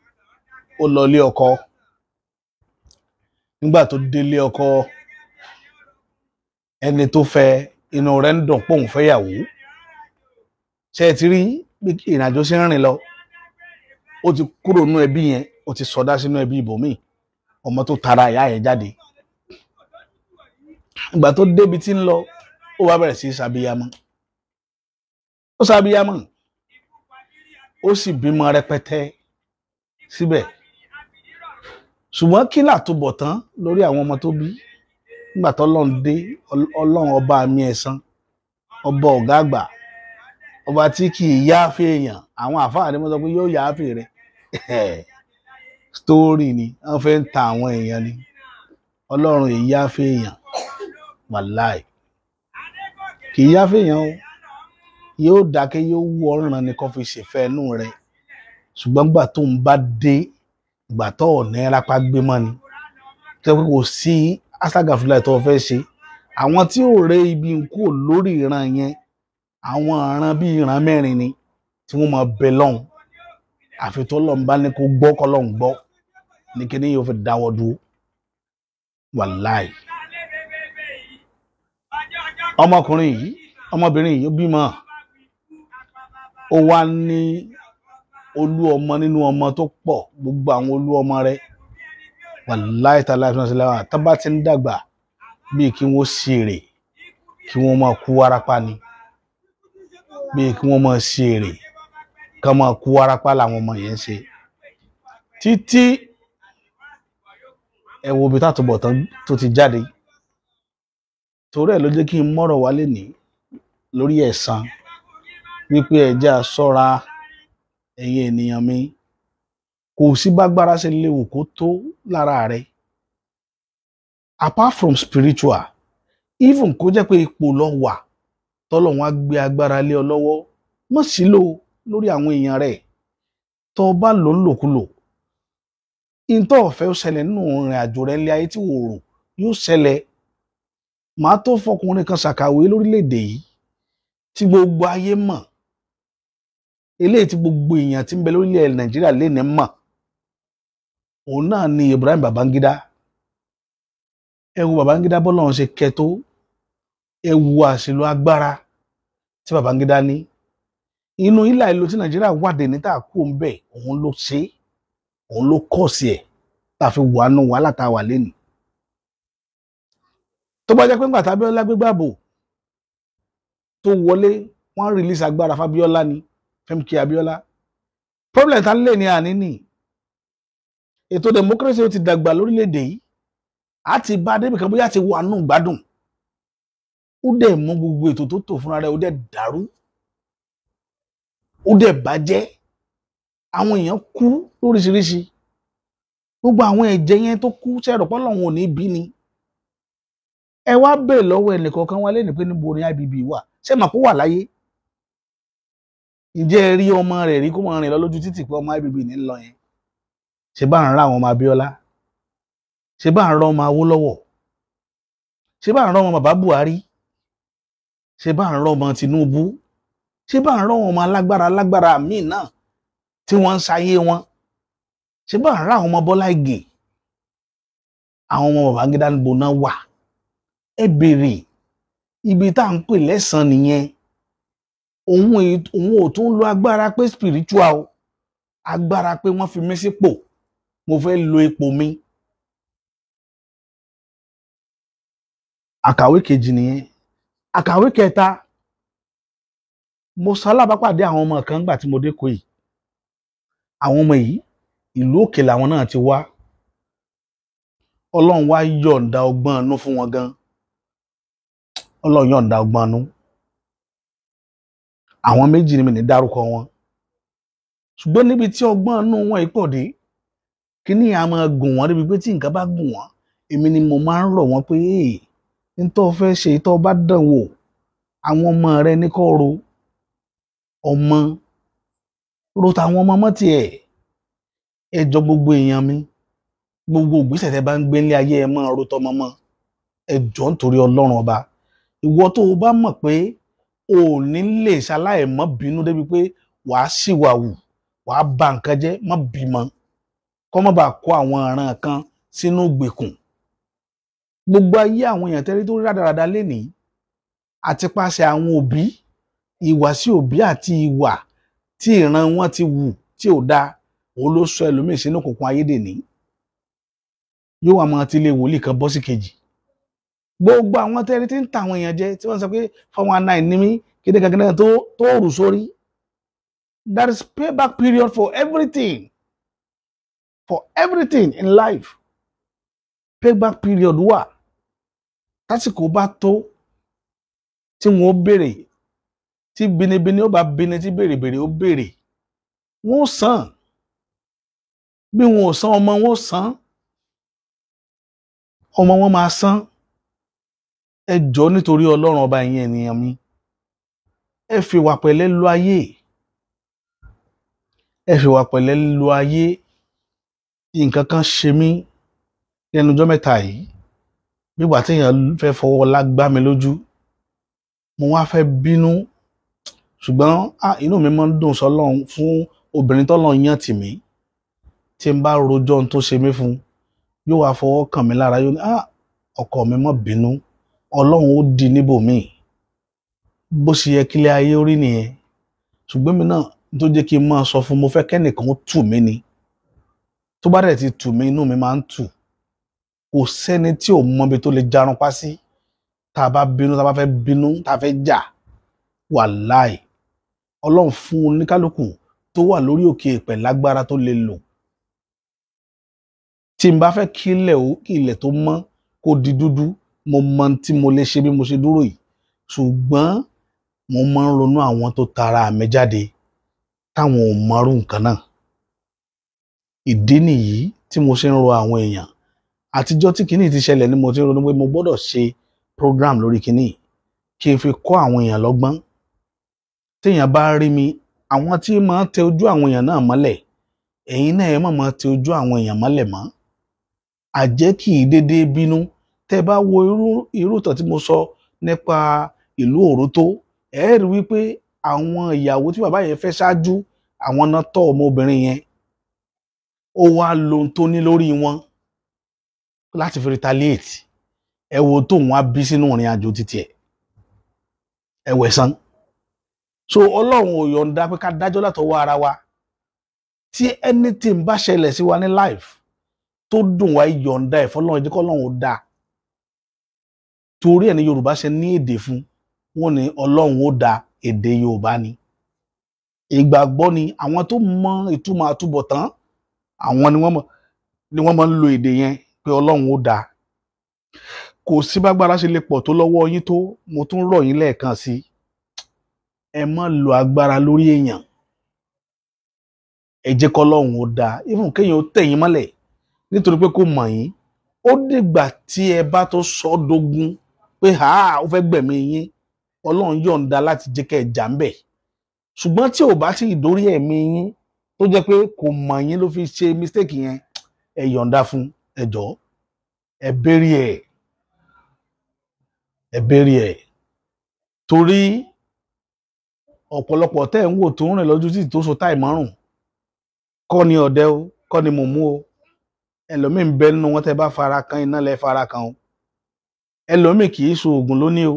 ó lọ lé ọkọ. Nígbà tó délé ọkọ ẹni tó fẹ́ inú rẹ̀ ń dùn pòun fẹ́yàwó ṣe ti rí bí ìrìnàjò ṣe ń rìn lọ ó ti kúrò nínú ẹbí yẹn ó ti sọdá sínú ẹbí ibòmíì ọmọ tó tara ìyá yẹn jáde. Ìgbà tó débi tí ń lọ ó wá bẹ̀rẹ̀ sí ṣàbíyamọ ó sábíyámọ̀ ó sì bímọ rẹpẹtẹ síbẹ̀ ṣùgbọ́n kí làtúbọ̀tán lórí àwọn ọmọ tó bí nígbà tó Ọlọ́run dé, Ọlọ́run ọba mi ẹ̀san, ọba ọ̀gá àgbà, ọba tí kì í yááfẹ́ èèyàn. Àwọn àfáà ni wọ́n sọ pé yóò yááfẹ́ rẹ̀ sítórì ni wọ́n fẹ́ ń ta àwọn èèyàn ni. Ọlọ́run èyí yááfẹ́ èèyàn wàláì, kì í yááfẹ́ èèyàn o. Yóò dákẹ́, yóò wú ọ̀ràn ni kò fi ṣèfẹ́ inú rẹ̀, ṣùgbọ́n gbà tó ń bá dé, ìgbà tó ọ̀nà ẹ̀rápá gbé mọ́ ni tó pé kò sí aságàfúlà tó fẹ́ ṣe. Àwọn tí ò rẹ ibi ń kú lórí ìran yẹn, àwọn ìran bíi ìran mẹ́rin ni tí wọ́n máa bẹ lọ́hùn, àfi tó lọ́hùn bá ní kó gbọ́ kọ́ lọ́hùn gbọ́ ní kíní yóò fi dáwọ́ dúró wàláì. Ọmọkùnrin yìí, ọmọbìnrin yìí ó bímọ, ó wá ní olú ọmọ nínú ọmọ tó pọ̀, gbogbo àwọn olú ọmọ rẹ̀ wàláì tàlá ìfúnnáṣẹ́láwà tó bá ti ń dàgbà bíi kí wọ́n ṣèrè, kí wọ́n máa kú wárápá ni, bíi kí wọ́n máa ṣèrè ká máa kú wárápá làwọn ọmọ yẹn ń ṣe títí ẹ wo ibi tátúbọ̀tán tó ti jáde. Torí ẹ̀ ló jẹ́ kí n mọ́rọ̀ wálé ní lórí ẹ̀san wípé ẹ jẹ́ a ṣọ́ra ẹ̀yin ènìyàn mi. Kò sí bágbára ṣe léwu kó tó lára rẹ̀, apart from spiritual, even kó jẹ́ pé ipò lọ wà tọ́lọ́run á gbé agbára lé ọ lọ́wọ́, mọ̀ sí lò lórí àwọn èèyàn rẹ̀. tó bá lò ń lòkulò, ìntọ́ ọ̀fẹ́ ó ṣẹlẹ̀ nínú ìrìn àjò rẹ̀ ilé ayé tí wò rò yóò ṣẹlẹ̀. màá tó fọkùnrin kan ṣàkàwé lórílẹ̀‐èdè yìí tí gbogbo ayé mọ̀, eléyìí tí gbogbo èèyàn tí ń bẹ lórílẹ̀ Nàìjíríà lénìí mọ̀, òun náà ni Ibrahim Babangida. ẹ wo Babangida bọ́lọ́run ṣe kẹ́ tó, ẹ wo àṣìlò agbára tí Babangida ní. inú ilà ìlú tí Nàìjíríà wàdé ní tá a kú ń bẹ̀, òun ló ṣe, òun ló kọ̀ sí ẹ̀ tá a fi wà nù wàhálà tá a wà lénìí. tó bá jẹ́ pé ńgbà tábíọ́lá gbégbàbò tó wọlé wọ́n release agbára fábíọ́lá ni, Fẹ́mi Abíọ́lá, problem tá lè ní àní nì. ètò democracy ó ti dàgbà lórílẹ̀‐èdè yìí, a ti bá débi kan bóyá ti wà nù gbádùn. ó dẹ̀ mú gbogbo ètò tó tò fúnra rẹ̀, ó dẹ̀ dàrú, ó dẹ̀ bàjẹ́, àwọn èèyàn kú lóríṣiríṣi. gbogbo àwọn ẹ̀jẹ̀ yẹn tó kú sẹ́rọ̀ pọ́lọ́hún ò ní bí ni. ẹ wá bèè lọ́wọ́ ẹnìkọ̀ọ̀kan wá lẹ́nu pé níbo ni IBB wà, ṣé màá kó wà láyé? ǹjẹ́ ẹ rí ọmọ rẹ̀ rí kó máa rìn lọ lójú títì pé ọmọ IBB ní lọ yẹn? ṣé bá ń rá àwọn ọmọ Abíọ́lá, ṣé bá ń rá ọmọ Awólọ́wọ̀, ṣé bá ń rá ọmọ bàbá Buhari, ṣé bá ń rá ọmọ Tinubu, ṣé bá ń rá ọmọ alágbára míì náà tí wọ́n ń ṣayé wọn, ṣé bá ń rá àwọn ọmọ Bọ́lá Ìgè, àwọn ọmọ Babangida níbo náà wà? ẹ béèrè. ibi tá à ń pè lẹ́san nìyẹn. òun ò tún lo agbára pé spiritual, agbára pé wọ́n fi mí sípò, mo fẹ́ lo ipò mi. àkàwé kejì nìyẹn. àkàwé kẹta, mo ṣalábàápàdé àwọn ọmọ kan gbà tí mo dé Ìkòyí. àwọn ọmọ yìí ìlú òkè làwọn náà ti wá. Ọlọ́run wá yọ̀ǹda ọgbọ́n inú fún wọn gan. Ọlọ́run yọ̀ǹda ọgbọ́n inú. àwọn méjì ni mi ní dárúkọ wọn, ṣùgbọ́n níbi tí ọgbọ́n inú wọn pọ̀ dé, kíní a máa gùn wọ́n débi pé tí nǹkan bá gùn wọ́n, èmi ni mo máa ń rọ̀ wọ́n pé nítorí fẹ́ ṣe tó bá dàn wò, àwọn ọmọ rẹ ní kó ro ọmọ, ro tàwọn ọmọ mọ́ tiẹ̀. ẹjọ́ gbogbo èèyàn mi, gbogbo ìgbésẹ̀ tẹ́ bá ń gbé ní ayé ẹ máa ro tọmọ mọ́. ẹjọ́ nítorí Ọlọ́run ọba, ìwọ tó o bá mọ̀ pé o ò ní lè ṣaláì mọ́ bínú débi pé wàá ṣìwàwù, wàá ba nǹkan jẹ́, mọ́ bímọ kọ́ mọ́ bá kó àwọn ọ̀ràn kan sínú ìgbèkùn. gbogbo ayé àwọn èèyàn tẹ́rí tó rádaràda lénìí àti pàṣẹ àwọn òbí, ìwà sí òbí àti ìwà tí ìran wọn ti wù tí ò dáa, òun ló sọ ẹlòmíì sínú òkùnkùn ayédèní. yóò wá máa ti lé wòlíì kan bọ́ sí kejì. gbogbo àwọn tẹ́rí tí ń ta àwọn èèyàn jẹ tí wọ́n sọ pé 419 ní mí, kíni kankan tó rù sórí. There is payback period for everything. For everything in life. Payback period wà. Tásìkò bá tó tí wọ́n béèrè, tí binibini ó bá bini, tí béèrè ó béèrè, wọ́n san. Bí wọn ò san, ọmọ wọn san. Ọmọ wọn máa san. Ẹ jọ̀ọ́ nítorí Ọlọ́run ọba, ẹ̀yin ènìyàn mi, ẹ fi wà pẹ̀lẹ́ lo ayé. Ẹ fi wà pẹ̀lẹ́ lo ayé. Nǹkan kan ṣe mí lẹ́nu ọjọ́ mẹ́ta yìí, nígbà tí èèyàn fẹ́ fọwọ́ lágbá mi lójú, mo wá fẹ́ bínú, ṣùgbọ́n inú mi máa ń dùn sọ́lọ́run fún obìnrin tọ́lọ́run yàn tì mí. Tí n bá rojọ́ ohun tó ṣe mí fún, yóò wá fọwọ́ kàn mí lára, yóò ní ọkọ mi má bínú, Ọlọ́run ó di níbòmíì. Bó ṣe yẹ kílé ayé orí nìyẹn. Ṣùgbọ́n mi náà tó jẹ́ kí n máa sọ fún, mo fẹ́ kẹ́nìkan ó tù mí ni. Tó bá dẹ̀ ti tù mí, inú mi máa ń tù. Kò sẹ́ni tí ò mọ ibi tó lè jarun pa sí. Tá a bá bínú, tá a bá fẹ́ bínú, tá a fẹ́ jà, wàláì, Ọlọ́run fún oníkálukú tó wà lórí òkè èèpẹ̀ lágbára tó lè lò. Tí n bá fẹ́ kí ilẹ̀ tó mọ́ kó di dúdú, mo mọ tí mo lè ṣe bí mo ṣe dúró yìí. Ṣùgbọ́n mo máa ń ronú àwọn tó tara mi jáde táwọn ò mọrú nǹkan náà. Ìdí nìyí tí mo ṣe ń rọ àwọn èèyàn. Àtijọ́ tí kinní ti ṣẹlẹ̀ ni mo ti ń ronú pé mo gbọ́dọ̀ ṣe program lórí kinní kí n fi kọ́ àwọn èèyàn lọ́gbọ́n. Téèyàn bá rí mi, àwọn tí máa ń tẹ ojú àwọn èèyàn náà mọ́lẹ̀, ẹ̀yin náà ẹ má máa tẹ ojú àwọn èèyàn mọ́lẹ̀ mọ́. Àjẹ́ kì í dédé bínú. Tẹ́ bá wo irú ìtàn tí mo sọ nípa ìlú Òrótó, ẹ rí wípé àwọn ìyàwó tí bàbá yẹn fẹ́ ṣáájú, àwọn náà tọ́ ọmọbìnrin yẹn. Ó wá lo ohun tó ní lórí wọn láti fi retaliate. Ẹ wo tóun wá bí sínú ìrìn àjò títí ẹ̀. Ẹ wẹ̀san. So Ọlọ́run ò yọ̀ǹda pé ká dájọ́ látọwọ́ ara wa. Tí anything bá ṣẹlẹ̀ sí wa ní life tó dùn wá, yọ̀ǹda ẹ̀ fọ́lọ́run, jẹ́ kọ́lọ́run ó dá. Torí ẹ̀ ní Yorùbá ṣe ní èdè fún, wọ́n ní Ọlọ́run ó dá, èdè Yorùbá ni. Ìgbàgbọ́ ni àwọn tó mọ ìtumọ̀ àtúbọ̀tán, àwọn ni wọ́n máa ń lo èdè yẹn pé Ọlọ́run ó dá. Kò sí bágbára ṣe lè pọ̀ tó lọ́wọ́ yín tó, mo tún rọ̀ yín lẹ́ẹ̀kan sí. Ẹ má lo agbára lórí èèyàn. Ẹ jẹ́ kọ́lọ́run ó dá. Even kéèyàn ó tẹ̀ yín mọ́lẹ̀ nítorí pé kò mọ̀ yín. Ó dìgbà tí ẹ bá tó sọ dógún pé ó fẹ́ gbẹ̀mí yín, Ọlọ́run yọ̀ǹda láti jẹ́ kẹ́ ẹ jà ń bẹ̀. Ṣùgbọ́n tí ò bá tí ì dórí ẹ̀mí yín, tó jẹ́ pé kò mọ̀ yín ló fi ṣe mistake yẹn, ẹ yọ̀ǹda fún, ẹ jọ̀ọ́. Ẹ bẹ́rí ẹ̀. Ẹ bẹ́rí ẹ̀. Torí ọ̀pọ̀lọpọ̀ tẹ́ ń wò tó ń rìn lójú títì tó so táì mọ́rùn, kọ́ ni ọ̀dẹ o, kọ́ ni mòmú o. Ẹlòmíì ń bẹ nínú wọn, tẹ́ bá fara kan iná lẹ fara kan o. Ẹlòmíì kì í so oògùn lóní o.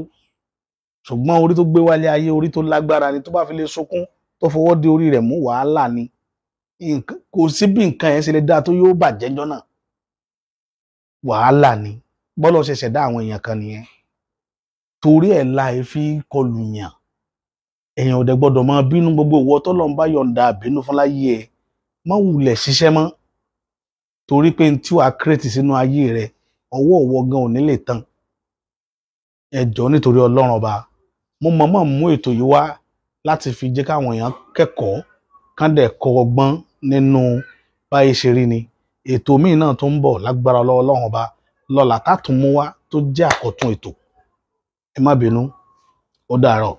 Ṣùgbọ́n orí tó gbé wálé ayé, orí tó lágbára ni. Tó bá fi lè sunkún tó fọwọ́ dé orí rẹ̀ mú, wàhálà ni. Kò sí bí nǹkan yẹn ṣe lè dáa tó yóò bàjẹ́ ńjọ́ náà. Wàhálà ni. Bọ́lọ̀ ṣe ṣẹ̀dá àwọn èèyàn kan nìyẹn. Torí ẹ̀ láì fi kọlù yàn. Èèyàn ò dẹ̀ gbọ́dọ̀ máa bínú. Gbogbo ìwọ tọ́lọ́run bá yọ̀ǹda bínú fún láyé ẹ, má wulẹ̀ ṣiṣẹ́ mọ́. Torí pé tí wàá kírètì sínú ayé rẹ, ọwọ́ gan ò ní lè tán. Ẹ jọ̀ọ́ nítorí Ọlọ́run ọba, mo mọ̀ọ́mọ̀ mú ètò yìí wá láti fi jẹ́ káwọn èèyàn kẹ́kọ̀ọ́, kán dẹ̀ kọ́ ọgbọ́n nínú báyé ṣe rí ni. Ètò míì náà tó ń bọ̀ lágbára Ọlọ́run ọba lọ́la tá tún mú wá tó jẹ́ àkọ́tún ètò. Ẹ má bínú. Ó dàárọ̀.